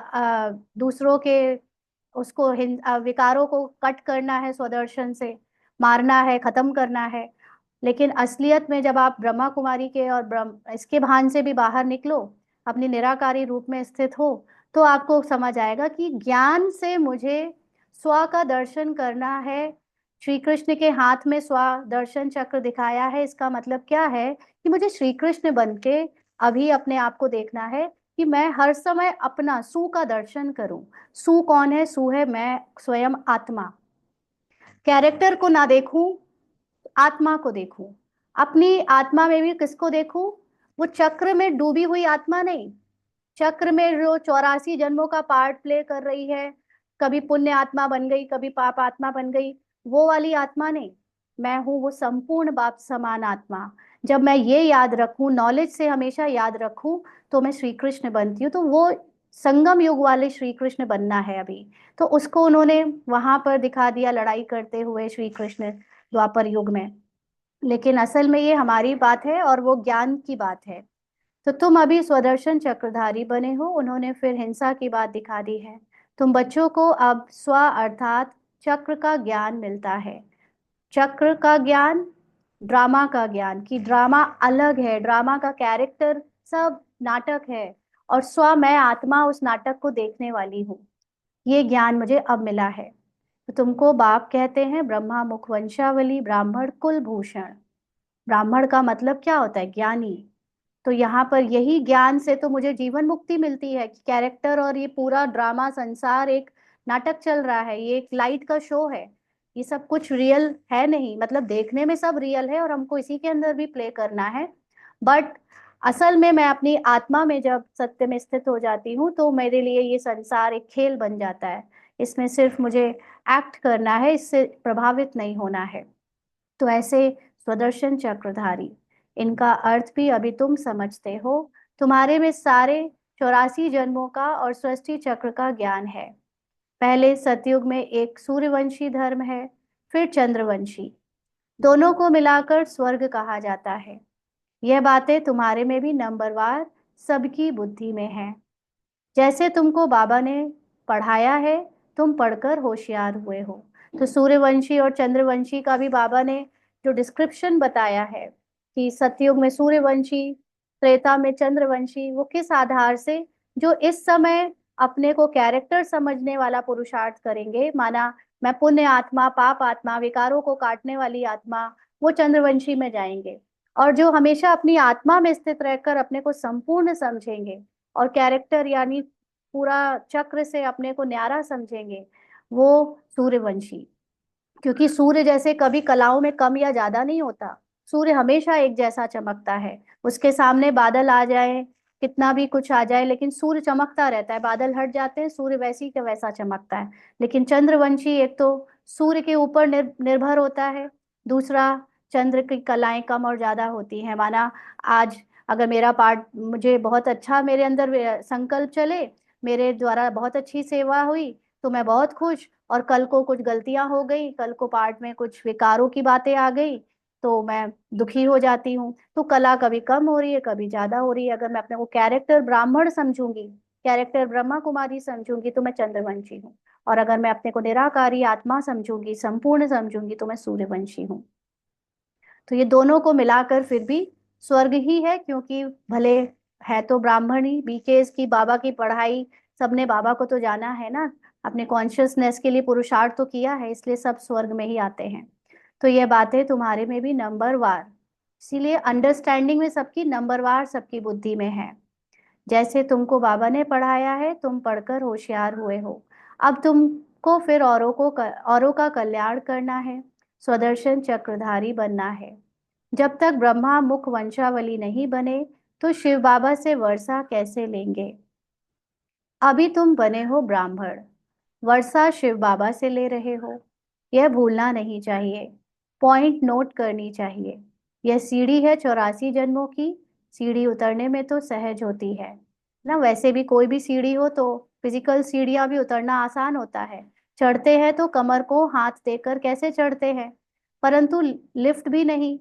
दूसरों के उसको विकारों को कट करना है, स्वदर्शन से मारना है, खत्म करना है। लेकिन असलियत में जब आप ब्रह्मा कुमारी के और ब्रह्म इसके भान से भी बाहर निकलो, अपनी निराकारी रूप में स्थित हो, तो आपको समझ आएगा कि ज्ञान से मुझे स्व का दर्शन करना है। श्री कृष्ण के हाथ में स्व दर्शन चक्र दिखाया है, इसका मतलब क्या है कि मुझे श्री कृष्ण बन के अभी अपने आप को देखना है कि मैं हर समय अपना सु का दर्शन करूं। सु कौन है? सु है मैं स्वयं आत्मा। कैरेक्टर को ना देखूं, आत्मा को देखूं। अपनी आत्मा में भी किसको देखूं? वो चक्र में डूबी हुई आत्मा नहीं, चक्र में जो 84 जन्मों का पार्ट प्ले कर रही है, कभी पुण्य आत्मा बन गई, कभी पाप आत्मा बन गई, वो वाली आत्मा नहीं। मैं हूं वो संपूर्ण बाप समान आत्मा। जब मैं ये याद रखूं, नॉलेज से हमेशा याद रखूं, तो मैं श्री कृष्ण बनती हूँ। तो वो संगम युग वाले श्री कृष्ण बनना है अभी। तो उसको उन्होंने वहां पर दिखा दिया लड़ाई करते हुए श्री कृष्ण द्वापर युग में। लेकिन असल में ये हमारी बात है और वो ज्ञान की बात है। तो तुम अभी स्वदर्शन चक्रधारी बने हो, उन्होंने फिर हिंसा की बात दिखा दी है। तुम बच्चों को अब स्व अर्थात चक्र का ज्ञान मिलता है। चक्र का ज्ञान, ड्रामा का ज्ञान, कि ड्रामा अलग है, ड्रामा का कैरेक्टर सब नाटक है, और स्व मैं आत्मा उस नाटक को देखने वाली हूँ। ये ज्ञान मुझे अब मिला है। तो तुमको बाप कहते हैं, ब्रह्मा मुख वंशावली ब्राह्मण कुल भूषण। ब्राह्मण का मतलब क्या होता है? ज्ञानी। तो यहाँ पर यही ज्ञान से तो मुझे जीवन मुक्ति मिलती है कि कैरेक्टर और ये पूरा ड्रामा संसार एक नाटक चल रहा है, ये एक लाइट का शो है, ये सब कुछ रियल है नहीं। मतलब देखने में सब रियल है और हमको इसी के अंदर भी प्ले करना है, बट असल में मैं अपनी आत्मा में जब सत्य में स्थित हो जाती हूँ, तो मेरे लिए ये संसार एक खेल बन जाता है। इसमें सिर्फ मुझे एक्ट करना है, इससे प्रभावित नहीं होना है। तो ऐसे स्वदर्शन चक्रधारी, इनका अर्थ भी अभी तुम समझते हो। तुम्हारे में सारे 84 जन्मों का और सृष्टि चक्र का ज्ञान है। पहले सतयुग में एक सूर्यवंशी धर्म है, फिर चंद्रवंशी, दोनों को मिलाकर स्वर्ग कहा जाता है। यह बातें तुम्हारे में भी नंबरवार सबकी बुद्धि में है। जैसे तुमको बाबा ने पढ़ाया है, तुम पढ़कर होशियार हुए हो। तो सूर्यवंशी और चंद्रवंशी का भी बाबा ने जो डिस्क्रिप्शन बताया है कि सतयुग में सूर्यवंशी, त्रेता में चंद्रवंशी, वो किस आधार से, जो इस समय अपने को कैरेक्टर समझने वाला पुरुषार्थ करेंगे, माना मैं पुण्य आत्मा, पाप आत्मा, विकारों को काटने वाली आत्मा, वो चंद्रवंशी में जाएंगे। और जो हमेशा अपनी आत्मा में स्थित रहकर अपने को संपूर्ण समझेंगे और कैरेक्टर यानी पूरा चक्र से अपने को न्यारा समझेंगे, वो सूर्यवंशी। क्योंकि सूर्य जैसे कभी कलाओं में कम या ज्यादा नहीं होता, सूर्य हमेशा एक जैसा चमकता है। उसके सामने बादल आ जाए, कितना भी कुछ आ जाए, लेकिन सूर्य चमकता रहता है। बादल हट जाते हैं, सूर्य वैसी का वैसा चमकता है। लेकिन चंद्रवंशी एक तो सूर्य के ऊपर निर्भर होता है, दूसरा चंद्र की कलाएं कम और ज्यादा होती हैं। माना आज अगर मेरा पाठ मुझे बहुत अच्छा, मेरे अंदर संकल्प चले, मेरे द्वारा बहुत अच्छी सेवा हुई, तो मैं बहुत खुश। और कल को कुछ गलतियां हो गई, कल को पाठ में कुछ विकारों की बातें आ गई, तो मैं दुखी हो जाती हूँ। तो कला कभी कम हो रही है, कभी ज्यादा हो रही है। अगर मैं अपने को कैरेक्टर ब्राह्मण समझूंगी, कैरेक्टर ब्रह्मा कुमारी समझूंगी, तो मैं चंद्रवंशी हूँ। और अगर मैं अपने को निराकारी आत्मा समझूंगी, संपूर्ण समझूंगी, तो मैं सूर्यवंशी हूँ। तो ये दोनों को मिलाकर फिर भी स्वर्ग ही है, क्योंकि भले है तो ब्राह्मण ही। बीकेएस की बाबा की पढ़ाई, सबने बाबा को तो जाना है ना, अपने कॉन्शियसनेस के लिए पुरुषार्थ तो किया है, इसलिए सब स्वर्ग में ही आते हैं। तो ये बातें तुम्हारे में भी नंबरवार, इसीलिए अंडरस्टैंडिंग में सबकी नंबरवार सबकी बुद्धि में है। जैसे तुमको बाबा ने पढ़ाया है, तुम पढ़कर होशियार हुए हो। अब तुमको फिर औरों का कल्याण करना है, स्वदर्शन चक्रधारी बनना है। जब तक ब्रह्मा मुख वंशावली नहीं बने, तो शिव बाबा से वर्षा कैसे लेंगे? अभी तुम बने हो ब्राह्मण, वर्षा शिव बाबा से ले रहे हो, यह भूलना नहीं चाहिए। पॉइंट नोट करनी चाहिए। यह सीढ़ी है 84 जन्मों की, सीढ़ी उतरने में तो सहज होती है। ना। वैसे भी कोई भी सीढ़ी हो तो फिजिकल सीढ़ियां भी उतरना आसान होता है। चढ़ते हैं तो कमर को हाथ देकर कैसे चढ़ते हैं, परंतु लिफ्ट भी नहीं।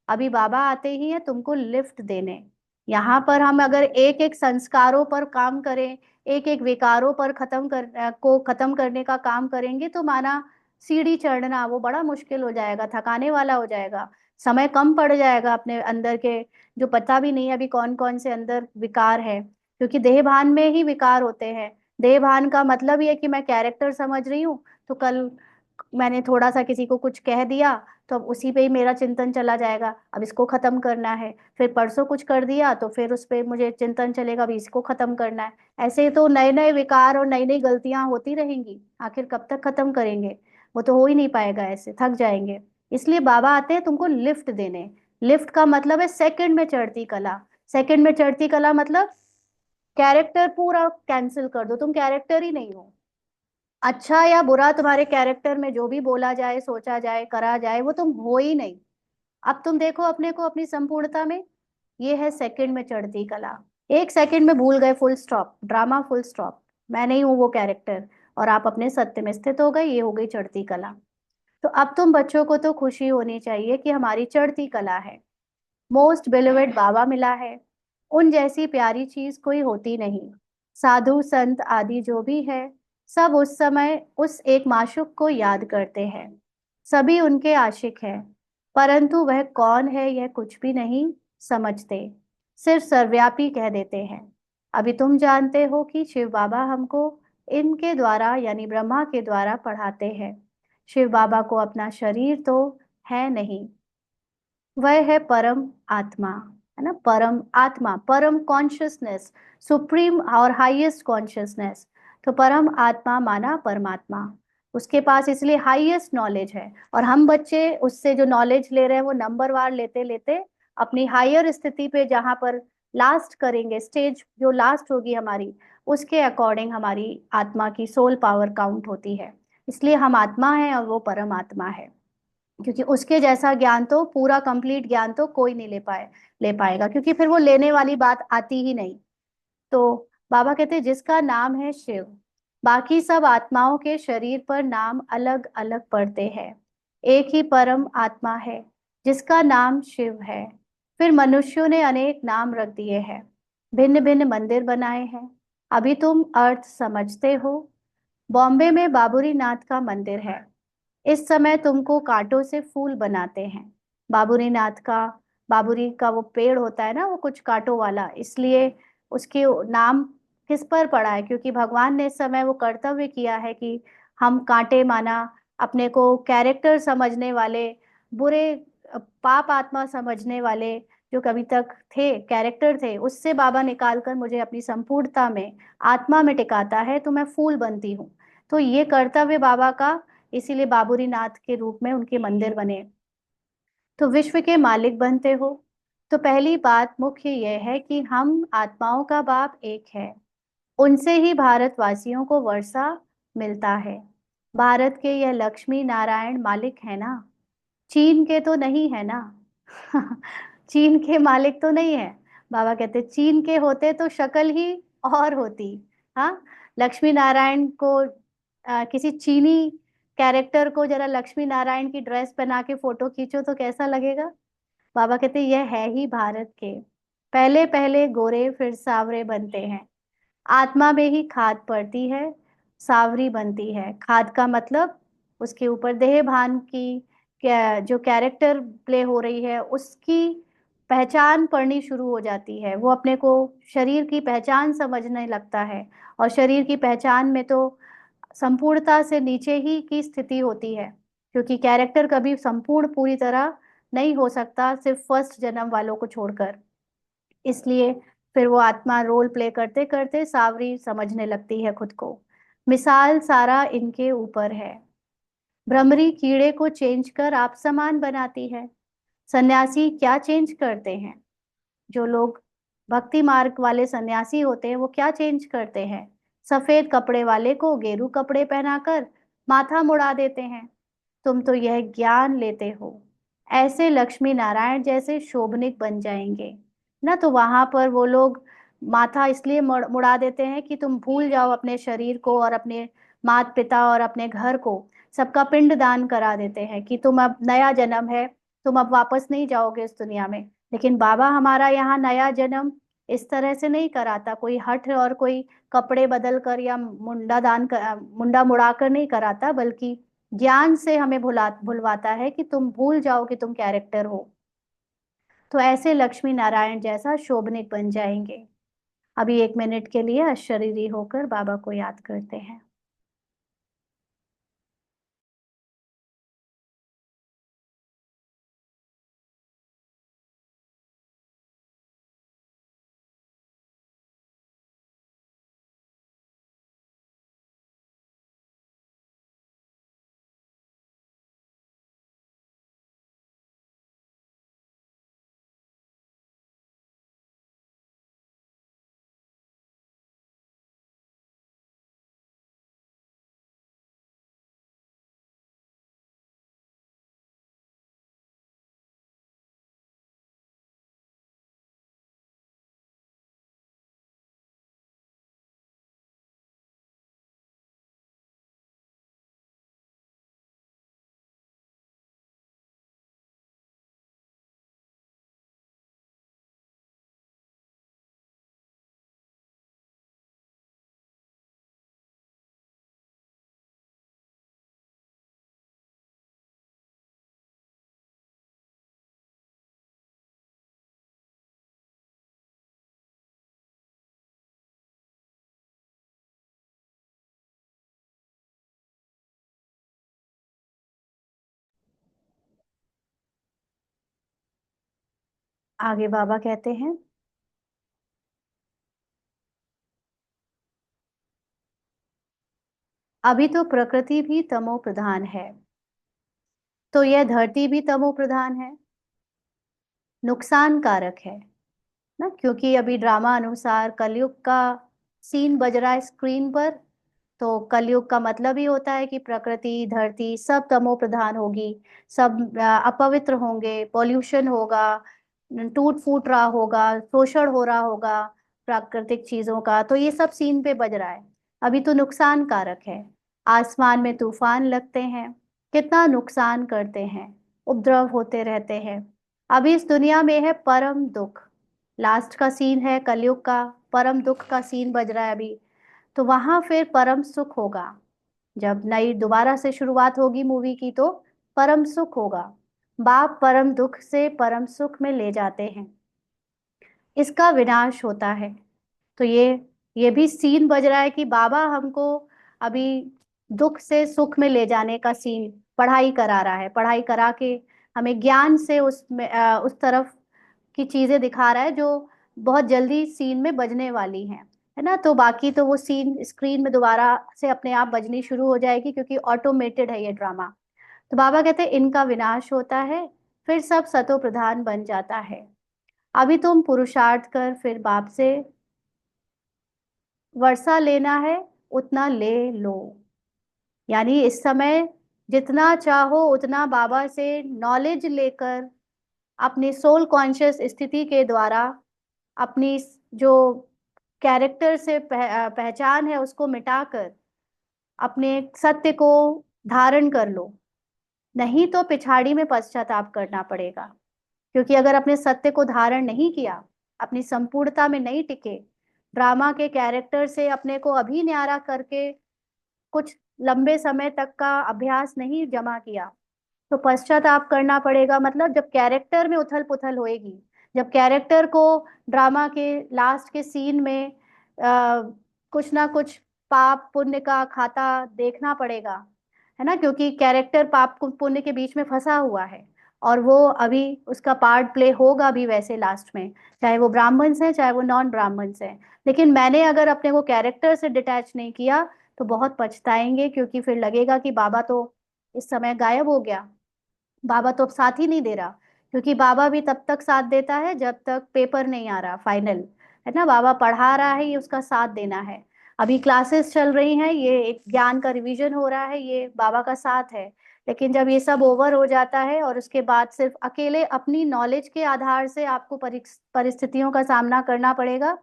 अभी बाबा आते ही है तुमको लिफ्ट देने। यहाँ पर हम अगर एक एक संस्कारों पर काम करें, एक एक विकारों पर खत्म करने का काम करेंगे तो माना सीढ़ी चढ़ना वो बड़ा मुश्किल हो जाएगा, थकाने वाला हो जाएगा, समय कम पड़ जाएगा अपने अंदर के, जो पता भी नहीं है अभी कौन कौन से अंदर विकार है। क्योंकि देह भान में ही विकार होते हैं। देह भान का मतलब ये है कि मैं कैरेक्टर समझ रही हूँ, तो कल मैंने थोड़ा सा किसी को कुछ कह दिया तो अब उसी पे ही मेरा चिंतन चला जाएगा, अब इसको खत्म करना है। फिर परसों कुछ कर दिया तो फिर उस पे मुझे चिंतन चलेगा, अब इसको खत्म करना है। ऐसे तो नए नए विकार और नई नई गलतियां होती रहेंगी, आखिर कब तक खत्म करेंगे? वो तो हो ही नहीं पाएगा, ऐसे थक जाएंगे। इसलिए बाबा आते हैं तुमको लिफ्ट देने। लिफ्ट का मतलब है सेकंड में चढ़ती कला। सेकंड में चढ़ती कला मतलब कैरेक्टर पूरा कैंसिल कर दो, तुम कैरेक्टर ही नहीं हो। अच्छा या बुरा तुम्हारे कैरेक्टर में जो भी बोला जाए, सोचा जाए, करा जाए, वो तुम हो ही नहीं। अब तुम देखो अपने को अपनी संपूर्णता में। ये है सेकंड में चढ़ती कला। एक सेकंड में भूल गए, full stop, drama full stop, मैं नहीं हूं वो कैरेक्टर, और आप अपने सत्य में स्थित हो गए, ये हो गई चढ़ती कला। तो अब तुम बच्चों को तो खुशी होनी चाहिए कि हमारी चढ़ती कला है। मोस्ट बिलीवेड बाबा मिला है। उन जैसी प्यारी चीज कोई होती नहीं। साधु संत आदि जो भी है, सब उस समय उस एक माशूक को याद करते हैं। सभी उनके आशिक हैं, परंतु वह कौन है यह कुछ भी नहीं समझते, सिर्फ सर्वव्यापी कह देते हैं। अभी तुम जानते हो कि शिव बाबा हमको इनके द्वारा यानी ब्रह्मा के द्वारा पढ़ाते हैं। शिव बाबा को अपना शरीर तो है नहीं, वह है परम आत्मा, है ना। परम आत्मा, परम कॉन्शियसनेस, सुप्रीम और हाईएस्ट कॉन्शियसनेस। तो परम आत्मा माना परमात्मा, उसके पास इसलिए हाईएस्ट नॉलेज है। और हम बच्चे उससे जो नॉलेज ले रहे हैं वो नंबर वार लेते लेते अपनी हायर स्थिति पे जहां पर लास्ट करेंगे, स्टेज जो लास्ट होगी हमारी, उसके अकॉर्डिंग हमारी आत्मा की सोल पावर काउंट होती है। इसलिए हम आत्मा है और वो परम आत्मा है। क्योंकि उसके जैसा ज्ञान तो, पूरा कंप्लीट ज्ञान तो कोई नहीं ले पाएगा, क्योंकि फिर वो लेने वाली बात आती ही नहीं। तो बाबा कहते हैं जिसका नाम है शिव, बाकी सब आत्माओं के शरीर पर नाम अलग अलग पड़ते हैं, एक ही परम आत्मा है जिसका नाम शिव है। फिर मनुष्यों ने अनेक नाम रख दिए हैं, भिन्न भिन्न मंदिर बनाए हैं। अभी तुम अर्थ समझते हो। बॉम्बे में बाबूरी नाथ का मंदिर है। इस समय तुमको कांटों से फूल बनाते हैं। बाबूरी नाथ का, बाबूरी का वो पेड़ होता है ना, वो कुछ कांटों वाला, इसलिए उसके नाम किस पर पड़ा है? क्योंकि भगवान ने इस समय वो कर्तव्य किया है कि हम कांटे माना अपने को कैरेक्टर समझने वाले, बुरे पाप आत्मा समझने वाले जो कभी तक थे, कैरेक्टर थे, उससे बाबा निकाल कर मुझे अपनी संपूर्णता में, आत्मा में टिकाता है, तो मैं फूल बनती हूँ। तो ये कर्तव्य बाबा का, इसीलिए बाबूरी नाथ के रूप में उनके मंदिर बने। तो विश्व के मालिक बनते हो। तो पहली बात मुख्य यह है कि हम आत्माओं का बाप एक है। उनसे ही भारतवासियों को वर्षा मिलता है। भारत के यह लक्ष्मी नारायण मालिक है ना, चीन के तो नहीं है ना। चीन के मालिक तो नहीं है। बाबा कहते चीन के होते तो शक्ल ही और होती। हाँ, लक्ष्मी नारायण को किसी चीनी कैरेक्टर को जरा लक्ष्मी नारायण की ड्रेस पहना के फोटो खींचो तो कैसा लगेगा? बाबा कहते यह है ही भारत के। पहले पहले गोरे फिर सावरे बनते हैं। आत्मा में ही खाद पड़ती है, सावरी बनती है। खाद का मतलब उसके ऊपर देह भान की जो कैरेक्टर प्ले हो रही है उसकी पहचान पड़नी शुरू हो जाती है। वो अपने को शरीर की पहचान समझने लगता है। और शरीर की पहचान में तो संपूर्णता से नीचे ही की स्थिति होती है, क्योंकि कैरेक्टर कभी संपूर्ण पूरी तरह नहीं हो सकता, सिर्फ फर्स्ट जन्म वालों को छोड़कर। इसलिए फिर वो आत्मा रोल प्ले करते करते सावरी समझने लगती है खुद को। मिसाल सारा इनके ऊपर है। भ्रमरी कीड़े को चेंज कर आप समान बनाती है। सन्यासी क्या चेंज करते हैं? जो लोग भक्ति मार्ग वाले सन्यासी होते हैं वो क्या चेंज करते हैं? सफेद कपड़े वाले को गेरू कपड़े पहनाकर माथा मुड़ा देते हैं। तुम तो यह ज्ञान लेते हो, ऐसे लक्ष्मी नारायण जैसे शोभनिक बन जाएंगे ना। तो वहां पर वो लोग माथा इसलिए मुड़ा देते हैं कि तुम भूल जाओ अपने शरीर को और अपने माता पिता और अपने घर को। सबका पिंड दान करा देते हैं कि तुम अब नया जन्म है, तुम अब वापस नहीं जाओगे इस दुनिया में। लेकिन बाबा हमारा यहाँ नया जन्म इस तरह से नहीं कराता, कोई हठ और कोई कपड़े बदल कर या मुंडा मुड़ा कर नहीं कराता, बल्कि ज्ञान से हमें भुलवाता है कि तुम भूल जाओ कि तुम कैरेक्टर हो। तो ऐसे लक्ष्मी नारायण जैसा शोभनिक बन जाएंगे। अभी 1 मिनट के लिए अशरीरी होकर बाबा को याद करते हैं। आगे बाबा कहते हैं, अभी तो प्रकृति भी तमो प्रधान है, तो यह धरती भी तमो प्रधान है, नुकसान कारक है ना, क्योंकि अभी ड्रामा अनुसार कलयुग का सीन बज रहा है स्क्रीन पर। तो कलयुग का मतलब ही होता है कि प्रकृति धरती सब तमो प्रधान होगी, सब अपवित्र होंगे, पॉल्यूशन होगा, टूट फूट रहा होगा, शोषण हो रहा होगा प्राकृतिक चीजों का। तो ये सब सीन पे बज रहा है। अभी तो नुकसान कारक है, आसमान में तूफान लगते हैं, कितना नुकसान करते हैं, उपद्रव होते रहते हैं। अभी इस दुनिया में है परम दुख, लास्ट का सीन है कलयुग का, परम दुख का सीन बज रहा है अभी। तो वहां फिर परम सुख होगा, जब नई दोबारा से शुरुआत होगी मूवी की तो परम सुख होगा। बाप परम दुख से परम सुख में ले जाते हैं, इसका विनाश होता है। तो ये भी सीन बज रहा है कि बाबा हमको अभी दुख से सुख में ले जाने का सीन पढ़ाई करा रहा है, पढ़ाई करा के हमें ज्ञान से उस तरफ की चीजें दिखा रहा है जो बहुत जल्दी सीन में बजने वाली हैं, है ना। तो बाकी तो वो सीन स्क्रीन में दोबारा से अपने आप बजनी शुरू हो जाएगी, क्योंकि ऑटोमेटेड है ये ड्रामा। तो बाबा कहते हैं इनका विनाश होता है, फिर सब सतो प्रधान बन जाता है। अभी तुम पुरुषार्थ कर फिर बाप से वर्षा लेना है, उतना ले लो। यानी इस समय जितना चाहो उतना बाबा से नॉलेज लेकर अपनी सोल कॉन्शियस स्थिति के द्वारा अपनी जो कैरेक्टर से पहचान है उसको मिटाकर अपने सत्य को धारण कर लो। नहीं तो पिछाड़ी में पश्चाताप करना पड़ेगा, क्योंकि अगर अपने सत्य को धारण नहीं किया, अपनी संपूर्णता में नहीं टिके, ड्रामा के कैरेक्टर से अपने को अभी न्यारा करके कुछ लंबे समय तक का अभ्यास नहीं जमा किया, तो पश्चाताप करना पड़ेगा। मतलब जब कैरेक्टर में उथल पुथल होएगी, जब कैरेक्टर को ड्रामा के लास्ट के सीन में कुछ ना कुछ पाप पुण्य का खाता देखना पड़ेगा, है ना, क्योंकि कैरेक्टर पाप पुण्य के बीच में फंसा हुआ है। और वो अभी उसका पार्ट प्ले होगा भी वैसे लास्ट में, चाहे वो ब्राह्मण्स हैं चाहे वो नॉन ब्राह्मण्स हैं। लेकिन मैंने अगर अपने को कैरेक्टर से डिटैच नहीं किया तो बहुत पछताएंगे, क्योंकि फिर लगेगा कि बाबा तो इस समय गायब हो गया, बाबा तो अब साथ ही नहीं दे रहा। क्योंकि बाबा भी तब तक साथ देता है जब तक पेपर नहीं आ रहा फाइनल, है ना। बाबा पढ़ा रहा है, ये उसका साथ देना है। अभी क्लासेस चल रही हैं, ये एक ज्ञान का रिवीजन हो रहा है, ये बाबा का साथ है। लेकिन जब ये सब ओवर हो जाता है और उसके बाद सिर्फ अकेले अपनी नॉलेज के आधार से आपको परिस्थितियों का सामना करना पड़ेगा,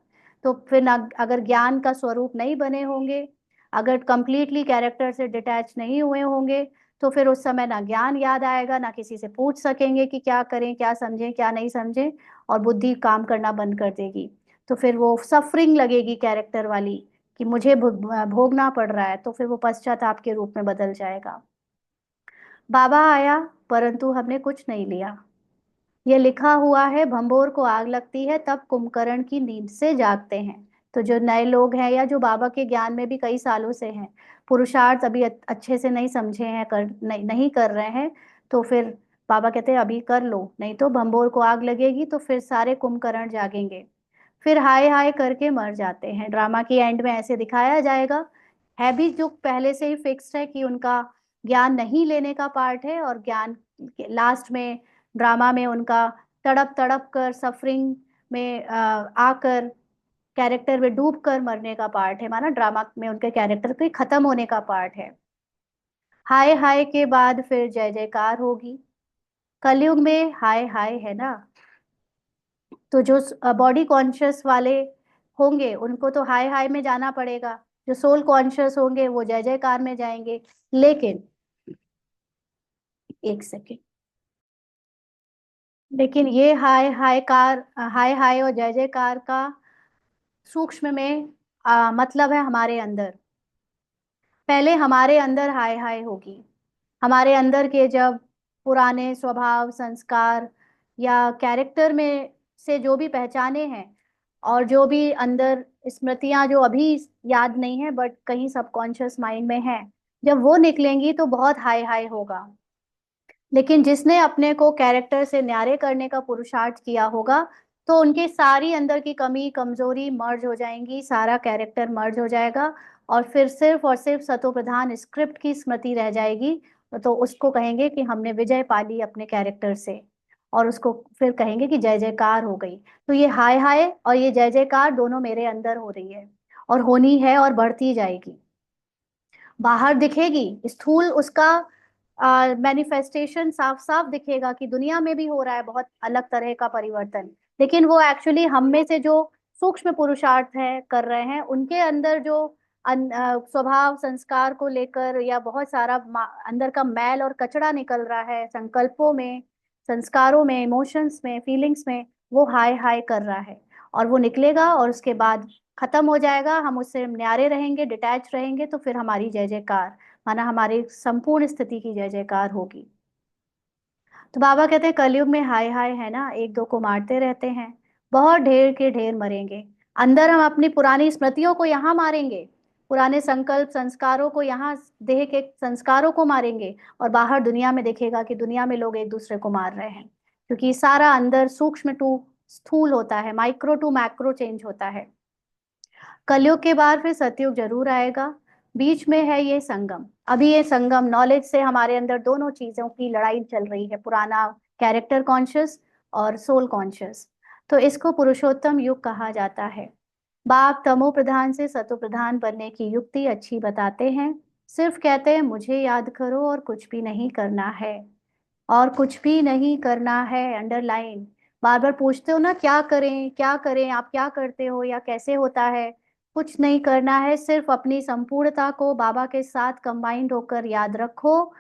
तो फिर ना, अगर ज्ञान का स्वरूप नहीं बने होंगे, अगर कंप्लीटली कैरेक्टर से डिटैच नहीं हुए होंगे, तो फिर उस समय ना ज्ञान याद आएगा, ना किसी से पूछ सकेंगे कि क्या करें, क्या समझें, क्या नहीं समझें, और बुद्धि काम करना बंद कर देगी। तो फिर वो सफरिंग लगेगी कैरेक्टर वाली, कि मुझे भोगना पड़ रहा है, तो फिर वो पश्चाताप के रूप में बदल जाएगा। बाबा आया, परंतु हमने कुछ नहीं लिया। ये लिखा हुआ है, भंबोर को आग लगती है तब कुंभकर्ण की नींद से जागते हैं। तो जो नए लोग हैं, या जो बाबा के ज्ञान में भी कई सालों से हैं, पुरुषार्थ अभी अच्छे से नहीं समझे हैं, नहीं कर रहे हैं, तो फिर बाबा कहते हैं अभी कर लो, नहीं तो भंबोर को आग लगेगी, तो फिर सारे कुंभकर्ण जागेंगे, फिर हाय हाय करके मर जाते हैं। ड्रामा की एंड में ऐसे दिखाया जाएगा। है भी जो पहले से ही फिक्स्ड है कि उनका ज्ञान नहीं लेने का पार्ट है, और ज्ञान लास्ट में ड्रामा में उनका तड़प तड़प कर सफरिंग में आकर कैरेक्टर में डूब कर मरने का पार्ट है, माना ड्रामा में उनके कैरेक्टर के खत्म होने का पार्ट है। हाय हाय के बाद फिर जय जयकार होगी। कलयुग में हाय हाय है ना, तो जो बॉडी कॉन्शियस वाले होंगे उनको तो हाय हाय में जाना पड़ेगा, जो सोल कॉन्शियस होंगे वो जय जयकार में जाएंगे। लेकिन एक सेकेंड, लेकिन ये हाय हाय और जय जयकार का सूक्ष्म में मतलब है हमारे अंदर। पहले हमारे अंदर हाय हाय होगी, हमारे अंदर के जब पुराने स्वभाव संस्कार या कैरेक्टर में से जो भी पहचाने हैं, और जो भी अंदर स्मृतियां जो अभी याद नहीं है बट कहीं सबकॉन्शियस माइंड में है, जब वो निकलेंगी तो बहुत हाय हाय होगा। लेकिन जिसने अपने को कैरेक्टर से न्यारे करने का पुरुषार्थ किया होगा, तो उनकी सारी अंदर की कमी कमजोरी मर्ज हो जाएंगी, सारा कैरेक्टर मर्ज हो जाएगा, और फिर सिर्फ और सिर्फ सतोप्रधान स्क्रिप्ट की स्मृति रह जाएगी। तो उसको कहेंगे कि हमने विजय पा ली अपने कैरेक्टर से, और उसको फिर कहेंगे कि जय जयकार हो गई। तो ये हाय हाय और ये जय जयकार दोनों मेरे अंदर हो रही है, और होनी है, और बढ़ती जाएगी। बाहर दिखेगी स्थूल उसका मैनिफेस्टेशन, साफ साफ दिखेगा कि दुनिया में भी हो रहा है बहुत अलग तरह का परिवर्तन। लेकिन वो एक्चुअली हम में से जो सूक्ष्म पुरुषार्थ है कर रहे हैं, उनके अंदर जो स्वभाव संस्कार को लेकर या बहुत सारा अंदर का मैल और कचरा निकल रहा है, संकल्पों में, संस्कारों में, इमोशंस में, फीलिंग्स में, वो हाय हाय कर रहा है। और वो निकलेगा और उसके बाद खत्म हो जाएगा, हम उससे न्यारे रहेंगे, डिटैच रहेंगे, तो फिर हमारी जय जयकार, माना हमारी संपूर्ण स्थिति की जय जयकार होगी। तो बाबा कहते हैं कलयुग में हाय हाय है ना, एक दो को मारते रहते हैं, बहुत ढेर के ढेर मरेंगे। अंदर हम अपनी पुरानी स्मृतियों को यहाँ मारेंगे, पुराने संकल्प संस्कारों को यहाँ, देह के संस्कारों को मारेंगे, और बाहर दुनिया में देखेगा कि दुनिया में लोग एक दूसरे को मार रहे हैं, क्योंकि सारा अंदर सूक्ष्म टू स्थूल होता है, माइक्रो टू मैक्रो चेंज होता है। कलयुग के बाद फिर सतयुग जरूर आएगा, बीच में है ये संगम। अभी ये संगम नॉलेज से हमारे अंदर दोनों चीजों की लड़ाई चल रही है, पुराना कैरेक्टर कॉन्शियस और सोल कॉन्शियस। तो इसको पुरुषोत्तम युग कहा जाता है। बाप तमो प्रधान से सतो प्रधान बनने की युक्ति अच्छी बताते हैं, सिर्फ कहते हैं मुझे याद करो और कुछ भी नहीं करना है, और कुछ भी नहीं करना है, अंडरलाइन। बार बार पूछते हो ना क्या करें क्या करें, आप क्या करते हो या कैसे होता है, कुछ नहीं करना है, सिर्फ अपनी संपूर्णता को बाबा के साथ कंबाइंड होकर याद रखो।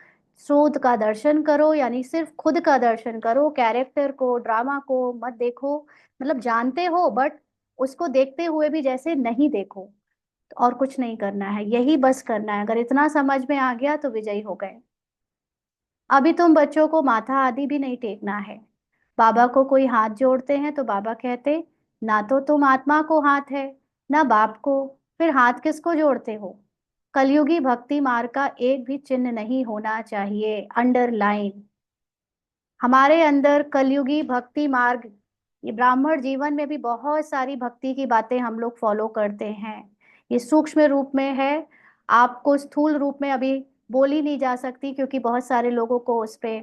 स्रोत का दर्शन करो, यानी सिर्फ खुद का दर्शन करो, कैरेक्टर को ड्रामा को मत देखो, मतलब जानते हो बट उसको देखते हुए भी जैसे नहीं देखो। और कुछ नहीं करना है, यही बस करना है, अगर इतना समझ में आ गया तो विजयी हो गए। अभी तुम बच्चों को माथा आदि भी नहीं टेकना है। बाबा को कोई हाथ जोड़ते हैं तो बाबा कहते, ना तो तुम आत्मा को हाथ है, ना बाप को, फिर हाथ किसको जोड़ते हो। कलयुगी भक्ति मार्ग का एक भी चिन्ह नहीं होना चाहिए, अंडरलाइन। हमारे अंदर कलयुगी भक्ति मार्ग, ये ब्राह्मण जीवन में भी बहुत सारी भक्ति की बातें हम लोग फॉलो करते हैं, ये सूक्ष्म रूप में है, आपको स्थूल रूप में अभी बोली नहीं जा सकती, क्योंकि बहुत सारे लोगों को उस पे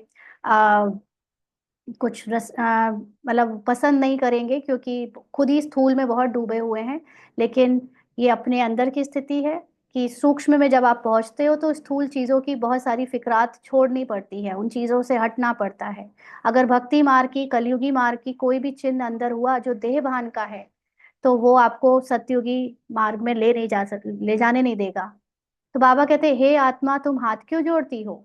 कुछ मतलब पसंद नहीं करेंगे, क्योंकि खुद ही स्थूल में बहुत डूबे हुए हैं। लेकिन ये अपने अंदर की स्थिति है कि सूक्ष्म में जब आप पहुंचते हो तो स्थूल चीजों की बहुत सारी फिकरात छोड़नी पड़ती है, उन चीजों से हटना पड़ता है। अगर भक्ति मार्ग की, कलयुगी मार्ग की कोई भी चिन्ह अंदर हुआ जो देह भान का है, तो वो आपको सतयुगी मार्ग में ले जाने नहीं देगा। तो बाबा कहते, हे आत्मा, तुम हाथ क्यों जोड़ती हो?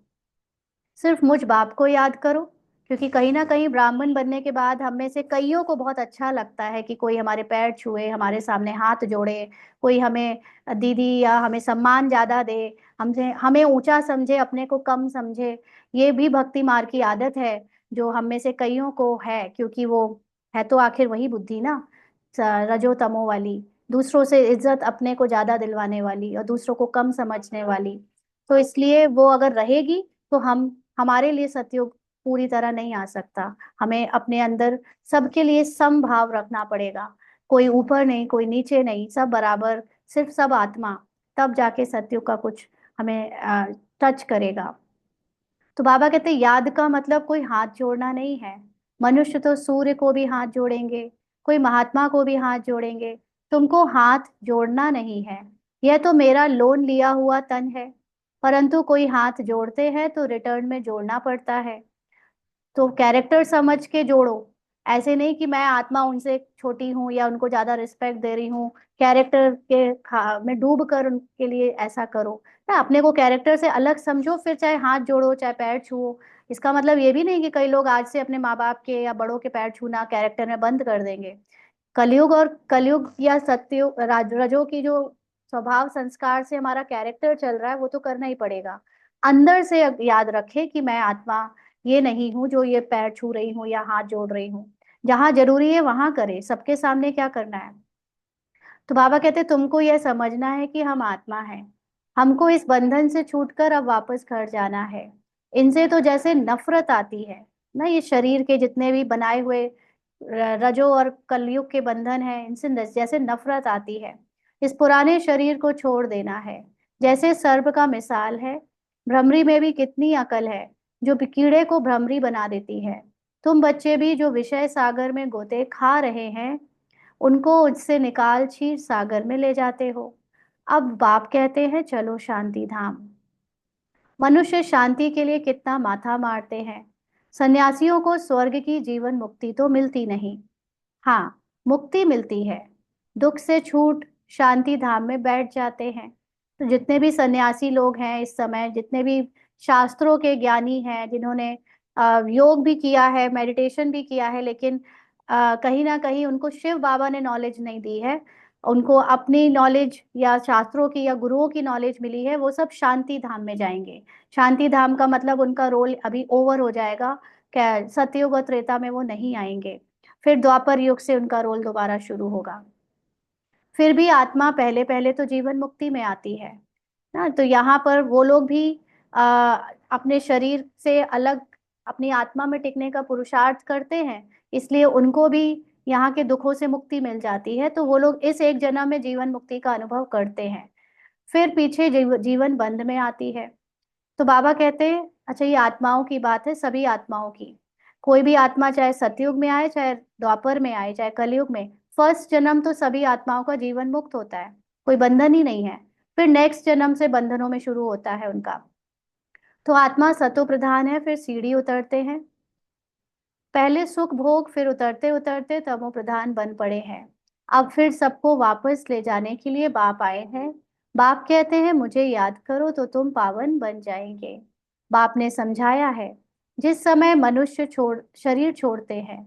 सिर्फ मुझ बाप को याद करो। क्योंकि कहीं ना कहीं ब्राह्मण बनने के बाद हम में से कईयों को बहुत अच्छा लगता है कि कोई हमारे पैर छुए, हमारे सामने हाथ जोड़े, कोई हमें दीदी या हमें सम्मान ज्यादा दे, हमसे हमें ऊंचा समझे, अपने को कम समझे। ये भी भक्ति मार्ग की आदत है जो हम में से कईयों को है, क्योंकि वो है तो आखिर वही बुद्धि ना, रजो तमो वाली, दूसरों से इज्जत अपने को ज्यादा दिलवाने वाली और दूसरों को कम समझने वाली। तो इसलिए वो अगर रहेगी तो हम हमारे लिए सतयुग पूरी तरह नहीं आ सकता। हमें अपने अंदर सबके लिए समभाव रखना पड़ेगा, कोई ऊपर नहीं कोई नीचे नहीं, सब बराबर, सिर्फ सब आत्मा। तब जाके सतयुग का कुछ हमें टच करेगा। तो बाबा कहते हैं, याद का मतलब कोई हाथ जोड़ना नहीं है। मनुष्य तो सूर्य को भी हाथ जोड़ेंगे, कोई महात्मा को भी हाथ जोड़ेंगे, तुमको हाथ जोड़ना नहीं है। यह तो मेरा लोन लिया हुआ तन है, परंतु कोई हाथ जोड़ते हैं तो रिटर्न में जोड़ना पड़ता है। तो कैरेक्टर समझ के जोड़ो। ऐसे नहीं कि मैं आत्मा उनसे छोटी हूँ या उनको ज्यादा रिस्पेक्ट दे रही हूँ, कैरेक्टर के में डूब कर उनके लिए ऐसा करो ना। अपने को कैरेक्टर से अलग समझो, फिर चाहे हाथ जोड़ो चाहे पैर छुओ। इसका मतलब ये भी नहीं कि कई लोग आज से अपने माँ बाप के या बड़ों के पैर छूना कैरेक्टर में बंद कर देंगे। कलयुग और कलयुग या सत्युग रजों की जो स्वभाव संस्कार से हमारा कैरेक्टर चल रहा है वो तो करना ही पड़ेगा। अंदर से याद रखे कि मैं आत्मा ये नहीं हूँ जो ये पैर छू रही हूँ या हाथ जोड़ रही हूँ। जहां जरूरी है वहां करे, सबके सामने क्या करना है। तो बाबा कहते तुमको यह समझना है कि हम आत्मा हैं, हमको इस बंधन से छूटकर अब वापस घर जाना है। इनसे तो जैसे नफरत आती है ना, ये शरीर के जितने भी बनाए हुए रजो और कलयुग के बंधन है, इनसे जैसे नफरत आती है। इस पुराने शरीर को छोड़ देना है। जैसे सर्प का मिसाल है, भ्रमरी में भी कितनी अकल है जो कीड़े को भ्रमरी बना देती है। तुम बच्चे भी जो विषय सागर में गोते खा रहे हैं, उनको उससे निकाल क्षीर सागर में ले जाते हो। अब बाप कहते हैं चलो शांति धाम। मनुष्य शांति के लिए कितना माथा मारते हैं। सन्यासियों को स्वर्ग की जीवन मुक्ति तो मिलती नहीं, हाँ मुक्ति मिलती है। दुख से छूट शांति धाम में बैठ जाते हैं। तो जितने भी सन्यासी लोग हैं इस समय, जितने भी शास्त्रों के ज्ञानी हैं, जिन्होंने योग भी किया है, मेडिटेशन भी किया है, लेकिन कहीं ना कहीं उनको शिव बाबा ने नॉलेज नहीं दी है, उनको अपनी नॉलेज या शास्त्रों की या गुरुओं की नॉलेज मिली है, वो सब शांति धाम में जाएंगे। शांति धाम का मतलब उनका रोल अभी ओवर हो जाएगा, क्या सतयुग और त्रेता में वो नहीं आएंगे। फिर द्वापर युग से उनका रोल दोबारा शुरू होगा। फिर भी आत्मा पहले पहले तो जीवन मुक्ति में आती है ना। तो यहाँ पर वो लोग भी आ, अपने शरीर से अलग अपनी आत्मा में टिकने का पुरुषार्थ करते हैं, इसलिए उनको भी यहाँ के दुखों से मुक्ति मिल जाती है। तो वो लोग इस एक जन्म में जीवन मुक्ति का अनुभव करते हैं। फिर पीछे जीवन बंध में आती है। तो बाबा कहते हैं, अच्छा ये आत्माओं की बात है, सभी आत्माओं की। कोई भी आत्मा चाहे सतयुग में आए चाहे द्वापर में आए चाहे कलयुग में, फर्स्ट जन्म तो सभी आत्माओं का जीवन मुक्त होता है, कोई बंधन ही नहीं है। फिर नेक्स्ट जन्म से बंधनों में शुरू होता है उनका। तो आत्मा सतो प्रधान है, फिर सीढ़ी उतरते हैं। पहले सुख भोग, फिर उतरते उतरते तमो प्रधान बन पड़े हैं। अब फिर सबको वापस ले जाने के लिए बाप आए हैं। बाप कहते हैं मुझे याद करो तो तुम पावन बन जाएंगे। बाप ने समझाया है, जिस समय मनुष्य शरीर छोड़ते हैं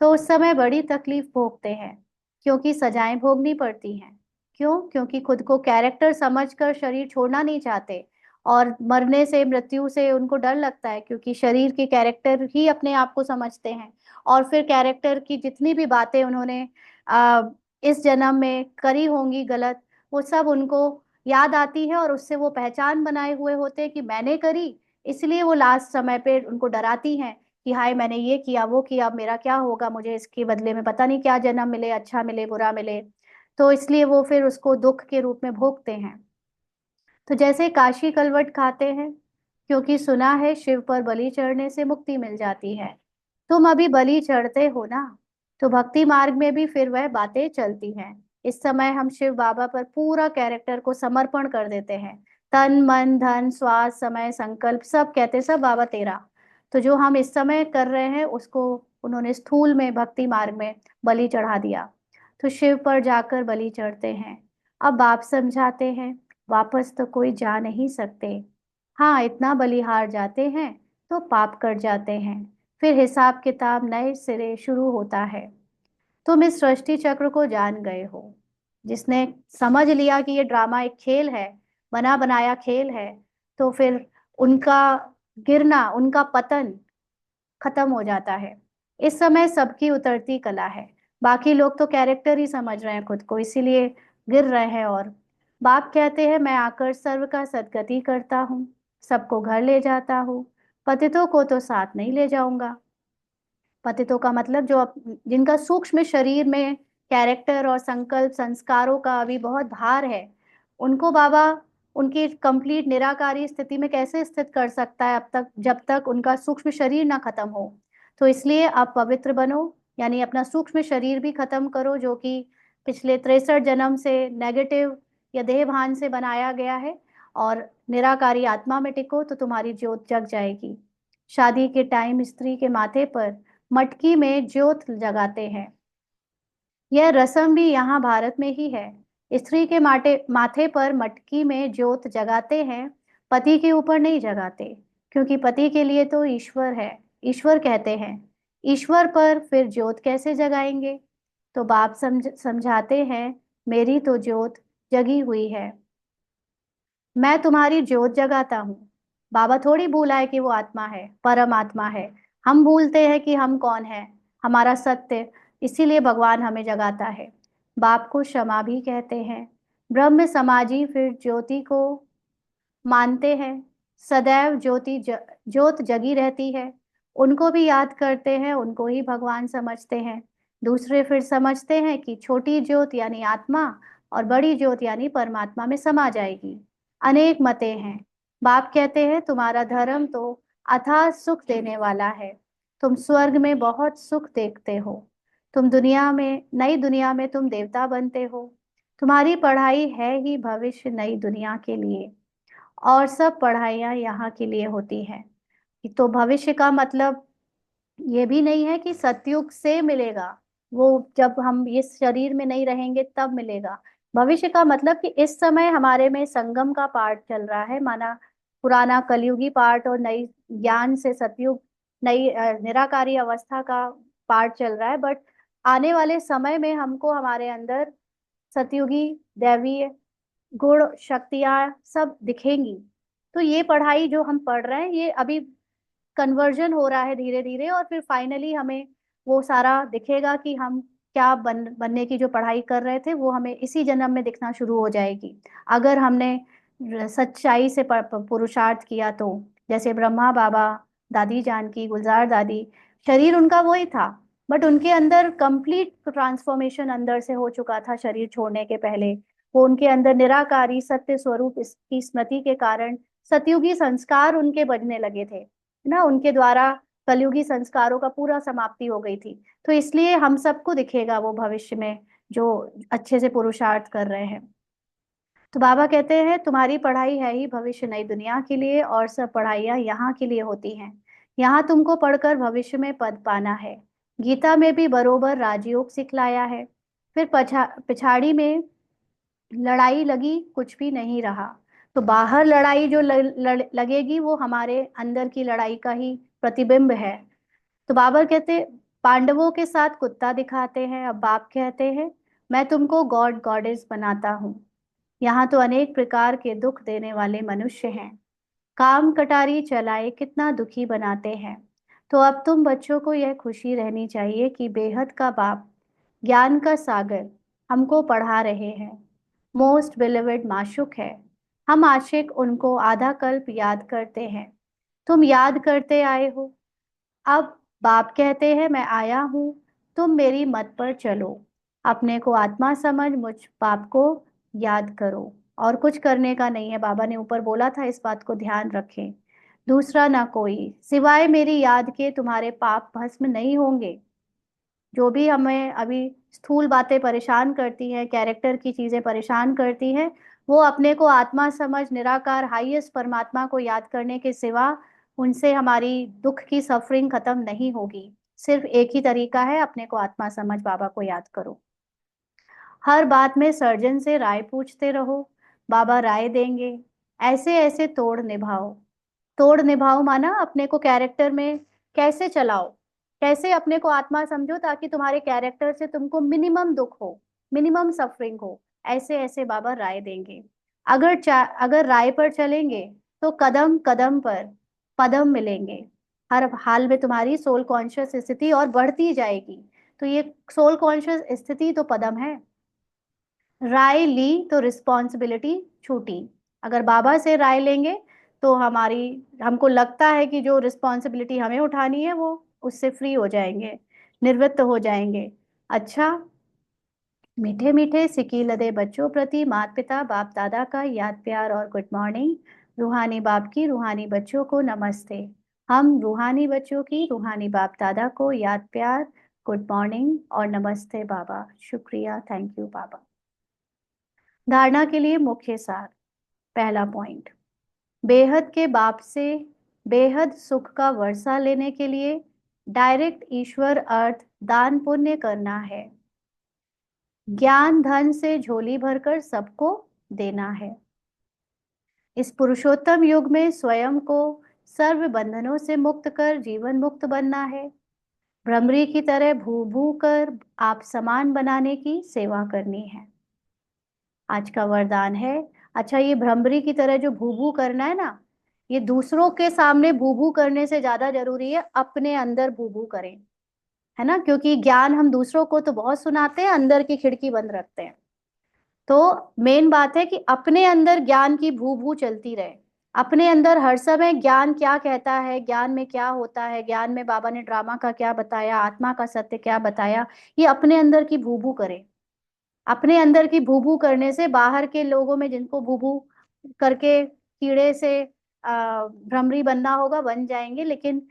तो उस समय बड़ी तकलीफ भोगते हैं, क्योंकि सजाएं भोगनी पड़ती हैं। क्यों? क्योंकि खुद को कैरेक्टर समझकर शरीर छोड़ना नहीं चाहते, और मरने से मृत्यु से उनको डर लगता है, क्योंकि शरीर के कैरेक्टर ही अपने आप को समझते हैं। और फिर कैरेक्टर की जितनी भी बातें उन्होंने आ, इस जन्म में करी होंगी गलत, वो सब उनको याद आती है और उससे वो पहचान बनाए हुए होते हैं कि मैंने करी। इसलिए वो लास्ट समय पे उनको डराती हैं कि हाय मैंने ये किया वो किया, अब मेरा क्या होगा, मुझे इसके बदले में पता नहीं क्या जन्म मिले, अच्छा मिले बुरा मिले। तो इसलिए वो फिर उसको दुख के रूप में भोगते हैं। तो जैसे काशी कलवट खाते हैं, क्योंकि सुना है शिव पर बलि चढ़ने से मुक्ति मिल जाती है। तुम अभी बलि चढ़ते हो ना, तो भक्ति मार्ग में भी फिर वह बातें चलती हैं। इस समय हम शिव बाबा पर पूरा कैरेक्टर को समर्पण कर देते हैं, तन मन धन श्वास समय संकल्प सब कहते सब बाबा तेरा। तो जो हम इस समय कर रहे हैं उसको उन्होंने स्थूल में भक्ति मार्ग में बलि चढ़ा दिया। तो शिव पर जाकर बलि चढ़ते हैं। अब बाप समझाते हैं, वापस तो कोई जा नहीं सकते। हाँ, इतना बलिहार जाते हैं तो पाप कर जाते हैं, फिर हिसाब किताब नए सिरे शुरू होता है। तुम इस सृष्टि चक्र को जान गए हो। जिसने समझ लिया कि ये ड्रामा एक खेल है, बना बनाया खेल है, तो फिर उनका गिरना, उनका पतन खत्म हो जाता है। इस समय सबकी उतरती कला है। बाकी लोग तो कैरेक्टर ही समझ रहे हैं खुद को, इसीलिए गिर रहे हैं। और बाप कहते हैं, मैं आकर सर्व का सद्गति करता हूँ, सबको घर ले जाता हूँ, पतितों को तो साथ नहीं ले जाऊंगा। पतितों का मतलब जो जिनका सूक्ष्म शरीर में कैरेक्टर और संकल्प संस्कारों का अभी बहुत भार है, उनको बाबा उनकी कंप्लीट निराकारी स्थिति में कैसे स्थित कर सकता है अब तक, जब तक उनका सूक्ष्म शरीर ना खत्म हो। तो इसलिए आप पवित्र बनो, यानी अपना सूक्ष्म शरीर भी खत्म करो, जो कि पिछले 63 जन्म से नेगेटिव या देह भान से बनाया गया है, और निराकारी आत्मा में टिको तो तुम्हारी ज्योत जग जाएगी। शादी के टाइम स्त्री के माथे पर मटकी में ज्योत जगाते हैं। यह रस्म भी यहाँ भारत में ही है। स्त्री के माथे पर मटकी में ज्योत जगाते हैं, पति के ऊपर नहीं जगाते, क्योंकि पति के लिए तो ईश्वर है। ईश्वर कहते हैं, ईश्वर पर फिर ज्योत कैसे जगाएंगे? तो बाप समझाते हैं, मेरी तो ज्योत जगी हुई है, मैं तुम्हारी ज्योत जगाता हूँ। बाबा थोड़ी भूला है कि वो आत्मा है, परमात्मा है। हम भूलते हैं कि हम कौन है, हमारा सत्य, इसीलिए भगवान हमें जगाता है। बाप को क्षमा भी कहते हैं। ब्रह्म समाजी फिर ज्योति को मानते हैं। सदैव ज्योत जगी रहती है। उनको भी याद करते हैं, उनको ही भगवान समझते हैं। दूसरे फिर समझते हैं कि छोटी ज्योत यानी आत्मा और बड़ी ज्योत यानी परमात्मा में समा जाएगी। अनेक मतें हैं। बाप कहते हैं, तुम्हारा धर्म तो अथाह सुख देने वाला है। तुम स्वर्ग में बहुत सुख देखते हो। तुम दुनिया में, नई दुनिया में तुम देवता बनते हो। तुम्हारी पढ़ाई है ही भविष्य नई दुनिया के लिए, और सब पढ़ाइयाँ यहाँ के लिए होती हैं। तो भविष्य का मतलब ये भी नहीं है कि सतयुग से मिलेगा, वो जब हम इस शरीर में नहीं रहेंगे तब मिलेगा। भविष्य का मतलब कि इस समय हमारे में संगम का पार्ट चल रहा है, माना पुराना कलयुगी पार्ट और नई ज्ञान से सतयुग, नई निराकारी अवस्था का पार्ट चल रहा है। बट आने वाले समय में हमको हमारे अंदर सतयुगी दैवी गुण शक्तियां सब दिखेंगी। तो ये पढ़ाई जो हम पढ़ रहे हैं, ये अभी कन्वर्जन हो रहा है धीरे धीरे, और फिर फाइनली हमें वो सारा दिखेगा कि हम क्या बनने की जो पढ़ाई कर रहे थे वो हमें इसी जन्म में दिखना शुरू हो जाएगी, अगर हमने सच्चाई से पुरुषार्थ किया तो। जैसे ब्रह्मा बाबा, दादी जानकी, गुलजार दादी, शरीर उनका वही था, बट उनके अंदर कंप्लीट ट्रांसफॉर्मेशन अंदर से हो चुका था शरीर छोड़ने के पहले। वो उनके अंदर निराकारी सत्य स्वरूप की स्मृति के कारण सतयुगी संस्कार उनके बजने लगे थे ना, उनके द्वारा कलयुगी संस्कारों का पूरा समाप्ति हो गई थी। तो इसलिए हम सबको दिखेगा वो भविष्य में, जो अच्छे से पुरुषार्थ कर रहे हैं। तो बाबा कहते हैं, तुम्हारी पढ़ाई है ही भविष्य नई दुनिया के लिए, और सब पढ़ाइयाँ यहाँ के लिए होती हैं। यहाँ तुमको पढ़कर भविष्य में पद पाना है। गीता में भी बरोबर राजयोग सिखलाया है। फिर पिछाड़ी में लड़ाई लगी कुछ भी नहीं रहा। तो बाहर लड़ाई जो लगेगी वो हमारे अंदर की लड़ाई का ही प्रतिबिंब है। तो बाबर कहते, पांडवों के साथ कुत्ता दिखाते हैं। अब बाप कहते हैं, मैं तुमको गॉड गॉडेस बनाता हूँ। यहाँ तो अनेक प्रकार के दुख देने वाले मनुष्य हैं। काम कटारी चलाए कितना दुखी बनाते हैं। तो अब तुम बच्चों को यह खुशी रहनी चाहिए कि बेहद का बाप, ज्ञान का सागर, हमको पढ़ा रहे हैं। मोस्ट बिलीवेड माशुक है। हम आशिक उनको आधा कल्प याद करते हैं। तुम याद करते आए हो। अब बाप कहते हैं, मैं आया हूँ, तुम मेरी मत पर चलो। अपने को आत्मा समझ मुझ बाप को याद करो, और कुछ करने का नहीं है। बाबा ने ऊपर बोला था, इस बात को ध्यान रखें। दूसरा ना कोई, सिवाय मेरी याद के तुम्हारे पाप भस्म नहीं होंगे। जो भी हमें अभी स्थूल बातें परेशान करती हैं, कैरेक्टर की चीजें परेशान करती हैं, वो अपने को आत्मा समझ निराकार हाईएस्ट परमात्मा को याद करने के सिवा उनसे हमारी दुख की सफरिंग खत्म नहीं होगी। सिर्फ एक ही तरीका है, अपने को आत्मा समझ बाबा को याद करो। हर बात में सर्जन से राय पूछते रहो, बाबा राय देंगे। ऐसे ऐसे तोड़ निभाओ। तोड़ निभाओ माना अपने को कैरेक्टर में कैसे चलाओ, कैसे अपने को आत्मा समझो ताकि तुम्हारे कैरेक्टर से तुमको मिनिमम दुख हो, मिनिमम सफरिंग हो। ऐसे ऐसे बाबा राय देंगे। अगर राय पर चलेंगे तो कदम कदम पर पदम मिलेंगे। हर हाल में तुम्हारी सोल कॉन्शियस स्थिति और बढ़ती जाएगी। तो ये सोल कॉन्शियस स्थिति तो पदम है। राय ली तो रिस्पॉन्सिबिलिटी छूटी। अगर बाबा से राय लेंगे तो हमारी हमको लगता है कि जो रिस्पॉन्सिबिलिटी हमें उठानी है वो उससे फ्री हो जाएंगे, निवृत्त हो जाएंगे। अच्छा, मीठे मीठे सिकी लदे बच्चों प्रति माता पिता बाप दादा का याद प्यार और गुड मॉर्निंग। रूहानी बाप की रूहानी बच्चों को नमस्ते। हम रूहानी बच्चों की रूहानी बाप दादा को याद प्यार, गुड मॉर्निंग और नमस्ते बाबा। शुक्रिया, थैंक यू बाबा। धारणा के लिए मुख्य सार। पहला पॉइंट, बेहद के बाप से बेहद सुख का वर्षा लेने के लिए डायरेक्ट ईश्वर अर्थ दान पुण्य करना है। ज्ञान धन से झोली भरकर सबको देना है। इस पुरुषोत्तम युग में स्वयं को सर्व बंधनों से मुक्त कर जीवन मुक्त बनना है। भ्रमरी की तरह भू भू कर आप समान बनाने की सेवा करनी है। आज का वरदान है। अच्छा, ये भ्रमरी की तरह जो भू भू करना है ना, ये दूसरों के सामने भू भू करने से ज्यादा जरूरी है अपने अंदर भू भू करें, है ना। क्योंकि ज्ञान हम दूसरों को तो बहुत सुनाते हैं, अंदर की खिड़की बंद रखते हैं। तो मेन बात है कि अपने अंदर ज्ञान की भू भू चलती रहे। अपने अंदर हर समय ज्ञान क्या कहता है, ज्ञान में क्या होता है, ज्ञान में बाबा ने ड्रामा का क्या बताया, आत्मा का सत्य क्या बताया, ये अपने अंदर की भू भू करें। अपने अंदर की भूभू करने से बाहर के लोगों में जिनको भूभू करके कीड़े से भ्रमरी बनना होगा बन जाएंगे, लेकिन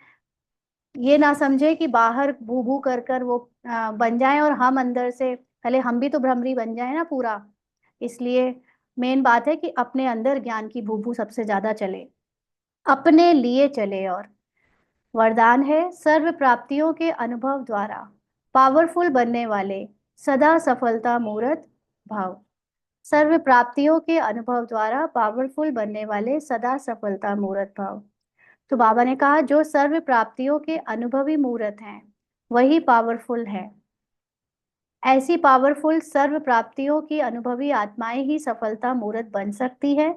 ये ना समझे कि बाहर भूभू कर कर वो बन जाएं और हम अंदर से पहले हम भी तो भ्रमरी बन जाए ना पूरा। इसलिए मेन बात है कि अपने अंदर ज्ञान की भूभू सबसे ज्यादा चले, अपने लिए चले। और वरदान है, सर्व प्राप्तियों के अनुभव द्वारा पावरफुल बनने वाले सदा सफलता मूर्त भाव। सर्व प्राप्तियों के अनुभव द्वारा पावरफुल बनने वाले सदा सफलता मूर्त भाव। तो बाबा ने कहा जो सर्व प्राप्तियों के अनुभवी मूर्त हैं वही पावरफुल है। ऐसी पावरफुल सर्व प्राप्तियों की अनुभवी आत्माएं ही सफलता मूर्त बन सकती है।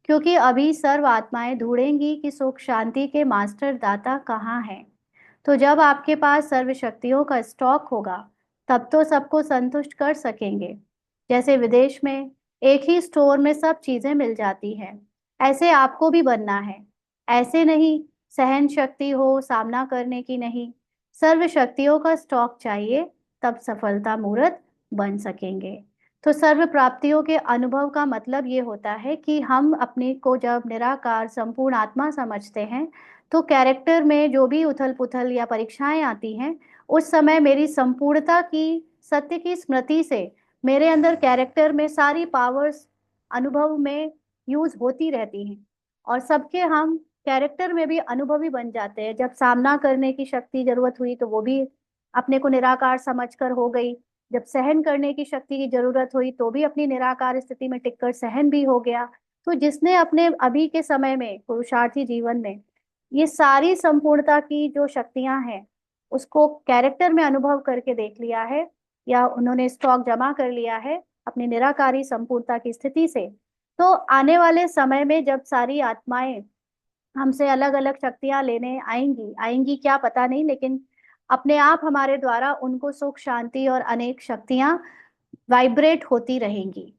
क्योंकि अभी सर्व आत्माएं ढूंढेंगी कि सुख शांति के मास्टर दाता कहाँ हैं। तो जब आपके पास सर्व शक्तियों का स्टॉक होगा तब तो सबको संतुष्ट कर सकेंगे। जैसे विदेश में एक ही स्टोर में सब चीजें मिल जाती हैं, ऐसे आपको भी बनना है। ऐसे नहीं सहन शक्ति हो सामना करने की नहीं, सर्व शक्तियों का स्टॉक चाहिए, तब सफलता मूर्त बन सकेंगे। तो सर्व प्राप्तियों के अनुभव का मतलब ये होता है कि हम अपने को जब निराकार संपूर्ण आत्मा समझते हैं तो कैरेक्टर में जो भी उथल पुथल या परीक्षाएं आती हैं उस समय मेरी संपूर्णता की सत्य की स्मृति से मेरे अंदर कैरेक्टर में सारी पावर्स अनुभव में यूज होती रहती हैं। और सबके हम कैरेक्टर में भी अनुभवी बन जाते हैं। जब सामना करने की शक्ति जरूरत हुई तो वो भी अपने को निराकार समझकर हो गई। जब सहन करने की शक्ति की जरूरत हुई तो भी अपनी निराकार स्थिति में टिककर सहन भी हो गया। तो जिसने अपने अभी के समय में पुरुषार्थी जीवन में ये सारी संपूर्णता की जो शक्तियां हैं उसको कैरेक्टर में अनुभव करके देख लिया है, या उन्होंने स्टॉक जमा कर लिया है अपनी निराकारी संपूर्णता की स्थिति से, तो आने वाले समय में जब सारी आत्माएं हमसे अलग अलग शक्तियां लेने आएंगी आएंगी क्या पता नहीं, लेकिन अपने आप हमारे द्वारा उनको सुख शांति और अनेक शक्तियां वाइब्रेट होती रहेंगी।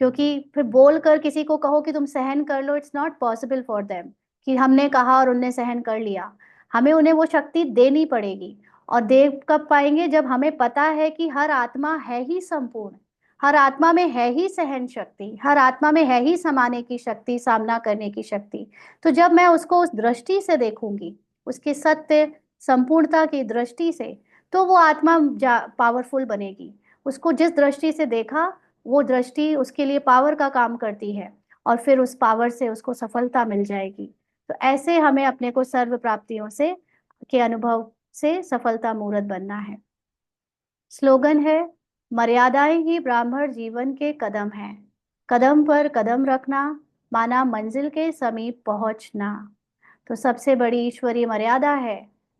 क्योंकि फिर बोल कर किसी को कहो कि तुम सहन कर लो, it's not possible for them कि हमने कहा और उनने सहन कर लिया। हमें उन्हें वो शक्ति देनी पड़ेगी। और दे कब पाएंगे, जब हमें पता है कि हर आत्मा है ही संपूर्ण, हर आत्मा में है ही सहन शक्ति, हर आत्मा में है ही समाने की शक्ति, सामना करने की शक्ति। तो जब मैं उसको उस दृष्टि से देखूंगी, उसकी सत्य संपूर्णता की दृष्टि से, तो वो आत्मा पावरफुल बनेगी। उसको जिस दृष्टि से देखा वो दृष्टि उसके लिए पावर का काम करती है, और फिर उस पावर से उसको सफलता मिल जाएगी। तो ऐसे हमें अपने को सर्व प्राप्तियों से के अनुभव से सफलता मूर्त बनना है। स्लोगन है, मर्यादाएं ही ब्राह्मण जीवन के कदम हैं। कदम पर कदम रखना माना मंजिल के समीप पहुंचना। तो सबसे बड़ी ईश्वरीय मर्यादा है।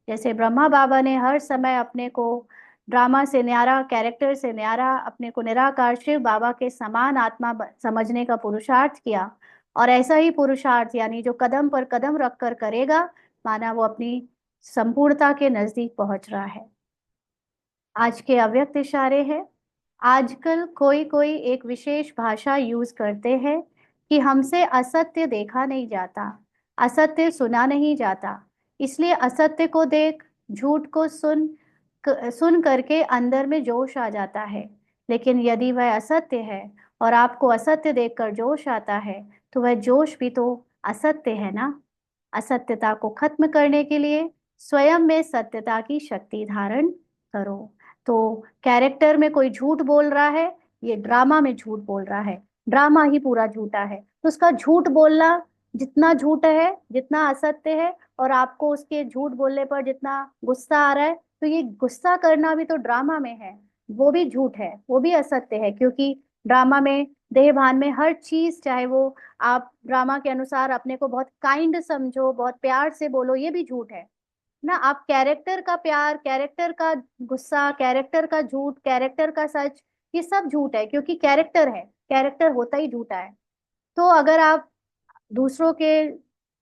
जैसे ब्रह्मा बाबा ने हर समय अपने को ड्रामा से न्यारा, कैरेक्टर से न्यारा, अपने को निराकार शिव बाबा के समान आत्मा समझने का पुरुषार्थ किया, और ऐसा ही पुरुषार्थ यानी जो कदम पर कदम रखकर करेगा, माना वो अपनी संपूर्णता के नजदीक पहुंच रहा है। आज के अव्यक्त इशारे हैं। आजकल कोई कोई एक विशेष भाषा यूज करते हैं कि हमसे असत्य देखा नहीं जाता, असत्य सुना नहीं जाता, इसलिए असत्य को देख, झूठ को सुन करके अंदर में जोश आ जाता है। लेकिन यदि वह असत्य है और आपको असत्य देखकर जोश आता है, तो वह जोश भी तो असत्य है ना। असत्यता को खत्म करने के लिए स्वयं में सत्यता की शक्ति धारण करो। तो कैरेक्टर में कोई झूठ बोल रहा है, ये ड्रामा में झूठ बोल रहा है, ड्रामा ही पूरा झूठा है, तो उसका झूठ बोलना जितना झूठ है, जितना असत्य है, और आपको उसके झूठ बोलने पर जितना गुस्सा आ रहा है, तो ये गुस्सा करना भी तो ड्रामा में है, वो भी झूठ है, वो भी असत्य है। क्योंकि ड्रामा में देह भान में हर चीज, चाहे वो आप ड्रामा के अनुसार अपने को बहुत काइंड समझो, बहुत प्यार से बोलो, ये भी झूठ है ना। आप कैरेक्टर का प्यार, कैरेक्टर का गुस्सा, कैरेक्टर का झूठ, कैरेक्टर का सच, ये सब झूठ है, क्योंकि कैरेक्टर है, कैरेक्टर होता ही झूठा है। तो अगर आप दूसरों के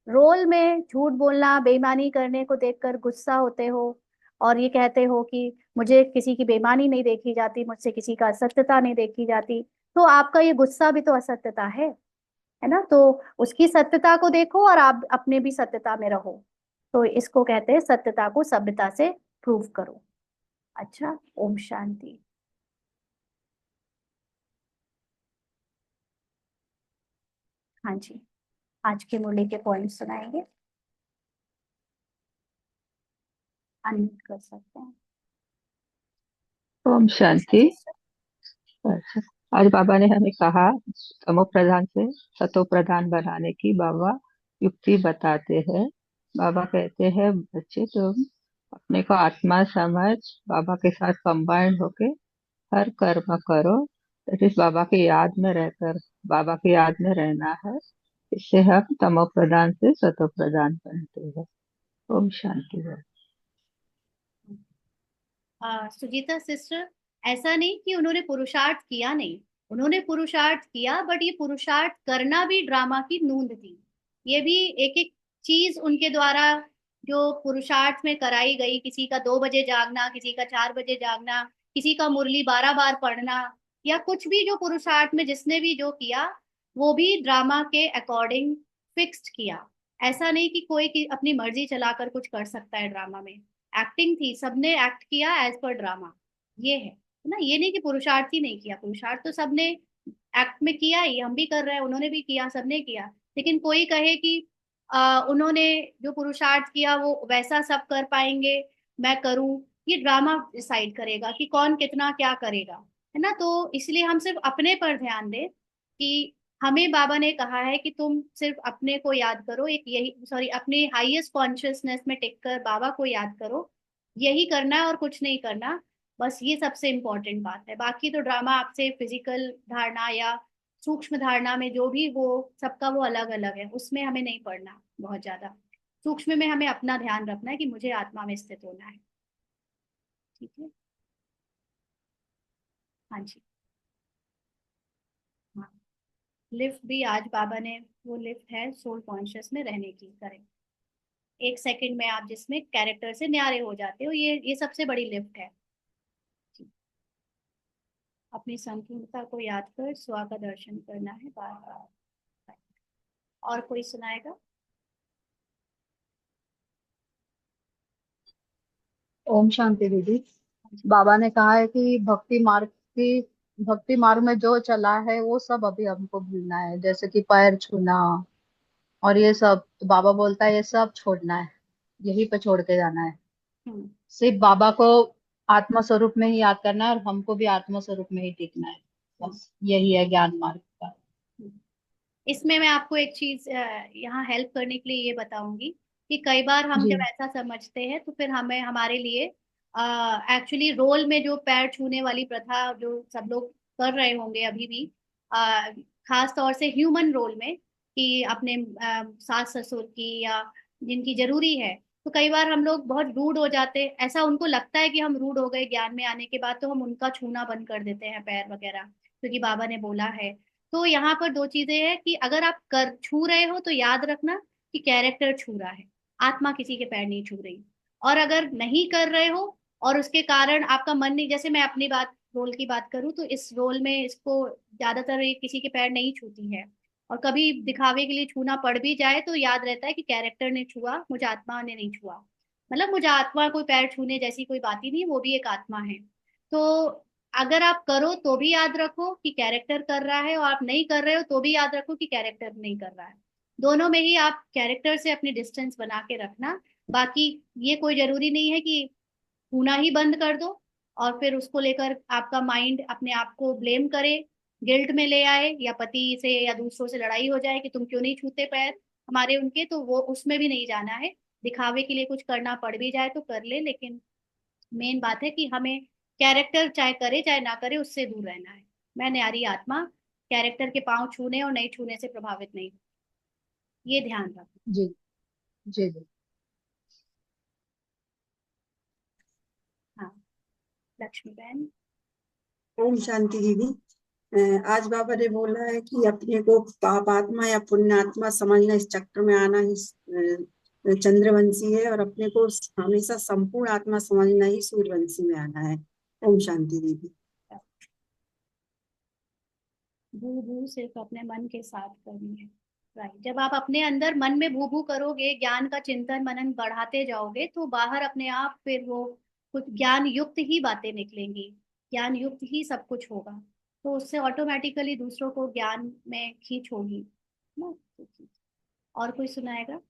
रोल में झूठ बोलना, बेईमानी करने को देखकर गुस्सा होते हो, और ये कहते हो कि मुझे किसी की बेईमानी नहीं देखी जाती, मुझसे किसी का असत्यता नहीं देखी जाती, तो आपका ये गुस्सा भी तो असत्यता है ना। तो उसकी सत्यता को देखो और आप अपने भी सत्यता में रहो। तो इसको कहते हैं सत्यता को सभ्यता से प्रूव करो। अच्छा, ओम शांति। हाँ जी, आज के मुरली के पॉइंट सुनाएंगे, अनम्यूट कर सकते हैं। ओम अच्छा शांति। सिस्टर। अच्छा, आज बाबा ने हमें कहा तमो प्रधान से सतो प्रधान बनाने की बाबा युक्ति बताते हैं। बाबा कहते हैं बच्चे तुम अपने को आत्मा समझ बाबा के साथ कंबाइंड होके हर कर्म करो। दैट इज बाबा की याद में रहकर बाबा की याद में रहना है। इससे हम तमो प्रधान से सतो प्रधान बनते हैं। ओम शांति। सुजीता सिस्टर, ऐसा नहीं कि उन्होंने पुरुषार्थ किया नहीं, उन्होंने पुरुषार्थ किया, बट ये पुरुषार्थ करना भी ड्रामा की नूंद थी। ये भी एक एक चीज उनके द्वारा जो पुरुषार्थ में कराई गई, किसी का 2 बजे जागना, किसी का 4 बजे जागना, किसी का मुरली 12 बार पढ़ना, या कुछ भी जो पुरुषार्थ में जिसने भी जो किया, वो भी ड्रामा के अकॉर्डिंग फिक्स्ड किया। ऐसा नहीं कि कोई की अपनी मर्जी चलाकर कुछ कर सकता है ड्रामा में। एक्टिंग थी, सबने एक्ट किया एज पर ड्रामा, ये है ना। ये नहीं कि पुरुषार्थ ही नहीं किया, पुरुषार्थ तो सबने एक्ट में किया ही, हम भी कर रहे हैं, उन्होंने भी किया, सबने किया। लेकिन कोई कहे कि उन्होंने जो पुरुषार्थ किया वो वैसा सब कर पाएंगे, मैं करूं, ये ड्रामा डिसाइड करेगा कि कौन कितना क्या करेगा, है ना। तो इसलिए हम सिर्फ अपने पर ध्यान दें कि हमें बाबा ने कहा है कि तुम सिर्फ अपने को याद करो, एक यही, सॉरी, अपने हाईएस्ट कॉन्शियसनेस में टिक कर बाबा को याद करो, यही करना है और कुछ नहीं करना। बस ये सबसे इम्पोर्टेंट बात है। बाकी तो ड्रामा आपसे फिजिकल धारणा या सूक्ष्म धारणा में जो भी वो सबका वो अलग अलग है, उसमें हमें नहीं पढ़ना बहुत ज्यादा। सूक्ष्म में हमें अपना ध्यान रखना है कि मुझे आत्मा में स्थित होना है। ठीक है। हाँ जी। हाँ, लिफ्ट भी आज बाबा ने, वो लिफ्ट है सोल कॉन्शियस में रहने की, करें 1 सेकंड में आप जिसमें कैरेक्टर से न्यारे हो जाते हो, ये सबसे बड़ी लिफ्ट है। अपनी संपूर्णता को याद कर स्वा का दर्शन करना है बार बार। और कोई सुनाएगा? ओम शांति दीदी। हाँ जी। बाबा ने कहा है कि भक्ति मार्ग में जो चला है वो सब अभी हमको भूलना है, जैसे कि पैर छूना और ये सब। तो बाबा बोलता है ये सब छोड़ना है, यहीं पे छोड़ के जाना है। हम्म। सिर्फ बाबा को आत्मा स्वरूप में ही याद करना है और हमको भी आत्मा स्वरूप में ही टिकना है। हम्म। बस यही है ज्ञान मार्ग का। हम्म। इसमें मैं आपको एक चीज यहाँ हेल्प करने के लिए ये बताऊंगी कि कई बार हम जी। जब ऐसा समझते हैं तो फिर हमें हमारे लिए एक्चुअली रोल में जो पैर छूने वाली प्रथा जो सब लोग कर रहे होंगे अभी भी, खास तौर से ह्यूमन रोल में, कि अपने सास ससुर की या जिनकी जरूरी है, तो कई बार हम लोग बहुत रूड हो जाते, ऐसा उनको लगता है कि हम रूड हो गए ज्ञान में आने के बाद, तो हम उनका छूना बंद कर देते हैं पैर वगैरह, क्योंकि बाबा ने बोला है। तो यहाँ पर दो चीजें हैं कि अगर आप कर छू रहे हो तो याद रखना कि कैरेक्टर छू रहा है, आत्मा किसी के पैर नहीं छू रही। और अगर नहीं कर रहे हो और उसके कारण आपका मन नहीं, जैसे मैं अपनी बात रोल की बात करूँ तो इस रोल में इसको ज्यादातर ये किसी के पैर नहीं छूती है, और कभी दिखावे के लिए छूना पड़ भी जाए तो याद रहता है कि कैरेक्टर ने छुआ, मुझे आत्मा ने नहीं छुआ। मतलब मुझे आत्मा कोई पैर छूने जैसी कोई बात ही नहीं, वो भी एक आत्मा है। तो अगर आप करो तो भी याद रखो कि कैरेक्टर कर रहा है, और आप नहीं कर रहे हो तो भी याद रखो कि कैरेक्टर नहीं कर रहा है। दोनों में ही आप कैरेक्टर से अपनी डिस्टेंस बना के रखना। बाकी ये कोई जरूरी नहीं है कि छूना ही बंद कर दो और फिर उसको लेकर आपका माइंड अपने आप को ब्लेम करे, गिल्ट में ले आए, या पति से या दूसरों से लड़ाई हो जाए कि तुम क्यों नहीं छूते पैर हमारे उनके, तो वो उसमें भी नहीं जाना है। दिखावे के लिए कुछ करना पड़ भी जाए तो कर ले, लेकिन मेन बात है कि हमें कैरेक्टर चाहे करे चाहे ना करे उससे दूर रहना है। मैं न्यारी आत्मा कैरेक्टर के पांव छूने और नहीं छूने से प्रभावित नहीं हूँ, ये ध्यान रखना। जी जी जी। हाँ, लक्ष्मी बहन। ओम शांति दीदी। आज बाबा ने बोला है कि अपने को पाप आत्मा या पुण्य आत्मा समझना, इस चक्र में आना ही चंद्रवंशी है, और अपने को हमेशा संपूर्ण आत्मा समझना ही सूर्यवंशी में आना है। ओम शांति दीदी। भू भू सिर्फ अपने मन के साथ करनी है। राइट, जब आप अपने अंदर मन में भू भू करोगे, ज्ञान का चिंतन मनन बढ़ाते जाओगे, तो बाहर अपने आप फिर वो कुछ ज्ञान युक्त ही बातें निकलेंगी, ज्ञान युक्त ही सब कुछ होगा। तो उससे ऑटोमेटिकली दूसरों को ज्ञान में खींच होगी ना। और कोई सुनाएगा?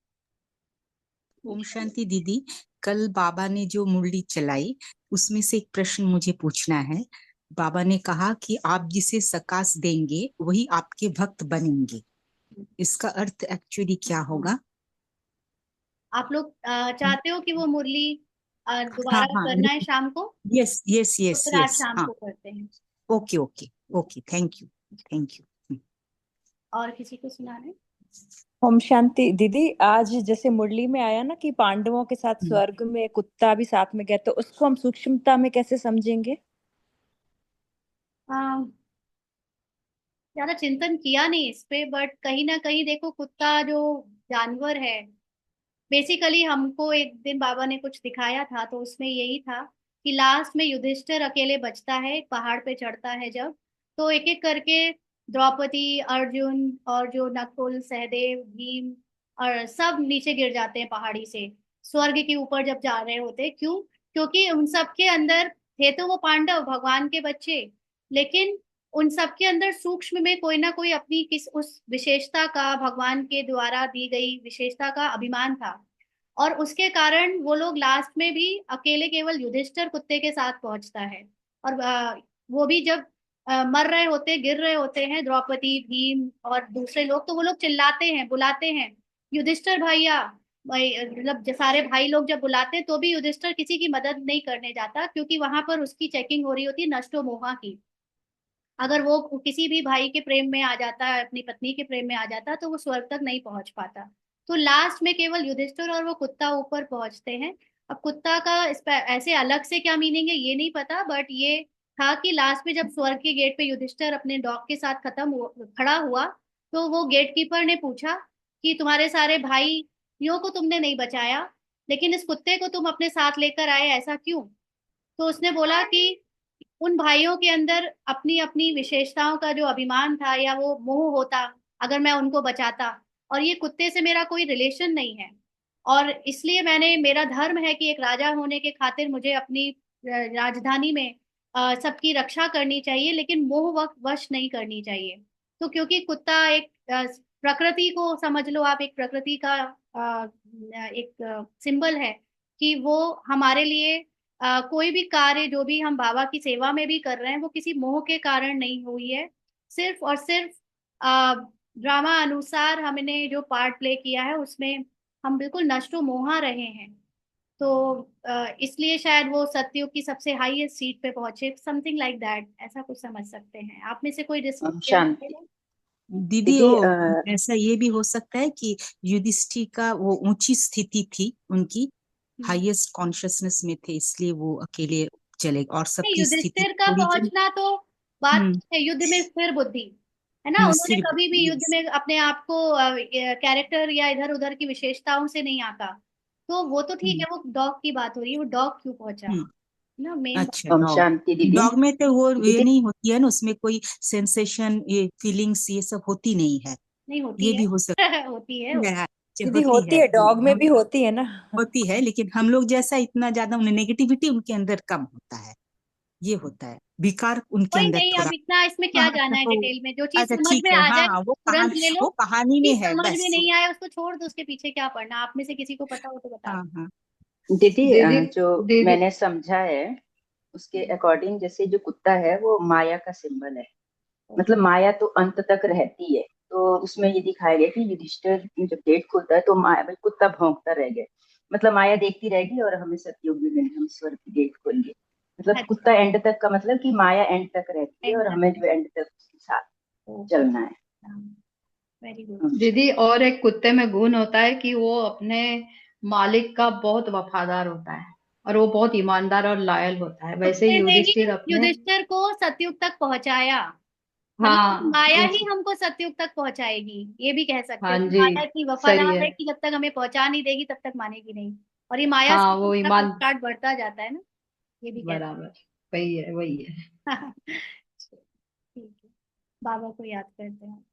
ओम शांति दीदी, कल बाबा ने जो मुरली चलाई उसमें से एक प्रश्न मुझे पूछना है। बाबा ने कहा कि आप जिसे सकाश देंगे वही आपके भक्त बनेंगे। इसका अर्थ एक्चुअली क्या होगा? आप लोग चाहते हो कि वो मुरली हाँ दोबारा हाँ, करना है शाम को? यस यस तो यस फिर आज यस, शाम हाँ। को करते हैं। Okay okay okay, thank you thank you. और किसी को सुनाना है? ओम शांति दीदी, आज जैसे मुरली में आया ना कि पांडवों के साथ स्वर्ग में कुत्ता भी साथ में गया, तो उसको हम सूक्ष्मता में कैसे समझेंगे? ज्यादा चिंतन किया नहीं इस पे, बट कहीं ना कहीं देखो, कुत्ता जो जानवर है, बेसिकली हमको एक दिन बाबा ने कुछ दिखाया था तो उसमें यही था कि लास्ट में युधिष्ठिर अकेले बचता है, एक पहाड़ पे चढ़ता है जब, तो एक एक करके द्रौपदी, अर्जुन और जो नकुल, सहदेव, भीम और सब नीचे गिर जाते हैं पहाड़ी से, स्वर्ग के ऊपर जब जा रहे होते। क्यों? क्योंकि उन सबके अंदर थे तो वो पांडव भगवान के बच्चे, लेकिन उन सबके अंदर सूक्ष्म में कोई ना कोई अपनी किस उस विशेषता का, भगवान के द्वारा दी गई विशेषता का अभिमान था। और उसके कारण वो लोग लास्ट में भी अकेले केवल युधिष्ठिर कुत्ते के साथ पहुंचता है। और वो भी जब मर रहे होते, गिर रहे होते हैं, द्रौपदी, भीम और दूसरे लोग, तो वो लोग चिल्लाते हैं, बुलाते हैं, युधिष्ठिर भैया भाई, मतलब सारे भाई लोग जब बुलाते हैं तो भी युधिष्ठिर किसी की मदद नहीं करने जाता, क्योंकि वहां पर उसकी चेकिंग हो रही होती है नष्टो मोहा की। अगर वो किसी भी भाई के प्रेम में आ जाता है, अपनी पत्नी के प्रेम में आ जाता, तो वो स्वर्ग तक नहीं पहुंच पाता। तो लास्ट में केवल युधिष्ठिर और वो कुत्ता ऊपर पहुंचते हैं। अब कुत्ता का ऐसे अलग से क्या मीनिंग है ये नहीं पता, बट ये था कि लास्ट में जब स्वर्ग के गेट पे युधिष्ठिर अपने डॉग के साथ खड़ा हुआ, तो वो गेट कीपर ने पूछा कि तुम्हारे सारे भाइयों को तुमने नहीं बचाया, लेकिन इस कुत्ते को तुम अपने साथ लेकर आए, ऐसा क्यों? तो उसने बोला कि उन भाइयों के अंदर अपनी अपनी विशेषताओं का जो अभिमान था या वो मोह होता, अगर मैं उनको बचाता, और ये कुत्ते से मेरा कोई रिलेशन नहीं है, और इसलिए मैंने, मेरा धर्म है कि एक राजा होने के खातिर मुझे अपनी राजधानी में सबकी रक्षा करनी चाहिए, लेकिन मोह वश नहीं करनी चाहिए। तो क्योंकि कुत्ता एक प्रकृति को समझ लो आप, एक प्रकृति का एक सिंबल है, कि वो हमारे लिए कोई भी कार्य जो भी हम बाबा की सेवा में भी कर रहे हैं वो किसी मोह के कारण नहीं हुई है। सिर्फ और सिर्फ ड्रामा अनुसार हमने जो पार्ट प्ले किया है उसमें हम बिल्कुल नष्टो मोहा रहे हैं। तो इसलिए शायद वो सतयुग की सबसे हाईएस्ट सीट पे पहुंचे, समथिंग लाइक दैट, ऐसा कुछ समझ सकते हैं। आप में से कोई डिस्कस ओम किया शांति। करेगा? दीदी दीदी वो ऐसा ये भी हो सकता है कि युधिष्ठिर का वो ऊंची स्थिति थी उनकी, हाईएस्ट कॉन्शियसनेस में थे, इसलिए वो अकेले चले, और नहीं, सबकी स्थिति युधिष्ठिर का थोड़ी सी पहुंचना तो बात हम्म है, युद्ध में स्थिर बुद्धि है ना, उन्होंने स्थिर कभी भी युद्ध yes, में अपने आप को कैरेक्टर या इधर उधर की विशेषताओं से नहीं आका। तो वो तो ठीक हम्म है, वो डॉग की बात हो रही है, वो डॉग क्यों पहुंचा हम्म, ना, मेन बात अच्छा ओम डॉग, शांति दीदी। डॉग में तो वो ये दीदी नहीं होती है ना, उसमें कोई सेंसेशन, ये फीलिंग्स ये सब होती नहीं है, नहीं होती ये है। भी हो सकता होती है, है। अच्छा, दीदी होती होती है, है, डॉग में हम भी होती है ना। होती है, लेकिन हम लोग जैसा इतना ज्यादा नेगेटिविटी उनके अंदर कम होता है, ये होता है, विकार उनके कोई अंदर नहीं, अब थोड़ा। इतना इसमें क्या हाँ जाना है तो डिटेल में, जो चीज अच्छा समझ ठीक में है, आ जाए हाँ तुरंत ले लो, वो कहानी में चीज है समझ में बस। नहीं आए उसको छोड़ दो, उसके पीछे क्या पढ़ना। आप में से किसी को पता हो तो बता हाँ दो। हाँ दीदी दीदी जो दीदी मैंने समझा है उसके अकॉर्डिंग, जैसे जो कुत्ता है वो माया का सिंबल है। मतलब माया तो अंत तक रहती है। तो उसमें ये दिखाया गया कि युधिष्ठिर में जब गेट खुलता है तो माया भाई कुत्ता भौंकता रह गया। मतलब माया देखती रहेगी और हमें सतयुग में हम स्वर्ग की गेट खोलेंगे। मतलब अच्छा, कुत्ता एंड तक का मतलब कि माया एंड तक रहती है और हमें जो एंड तक उसके साथ ओके, चलना है। Very good. अच्छा। दीदी और एक कुत्ते में गुण होता है कि वो अपने मालिक का बहुत वफादार होता है और वो बहुत ईमानदार और लॉयल होता है। वैसे ही कुत्ते ने ही युधिष्ठिर अपने, युधिष्ठिर को सतयुग तक पहुंचाया, मतलब हाँ माया उस, ही हमको सतयुग तक पहुंचाएगी, ये भी कह सकते हाँ हैं। जी, माया की सही वफादार है। है कि जब तक हमें पहुंचा नहीं देगी तब तक मानेगी नहीं, और ये माया हाँ से वो उसका ईमान, पुरस्कार बढ़ता जाता है ना, ये भी कह बराबर, वही है वही है। सकते हैं। ठीक है, बाबा को याद करते हैं।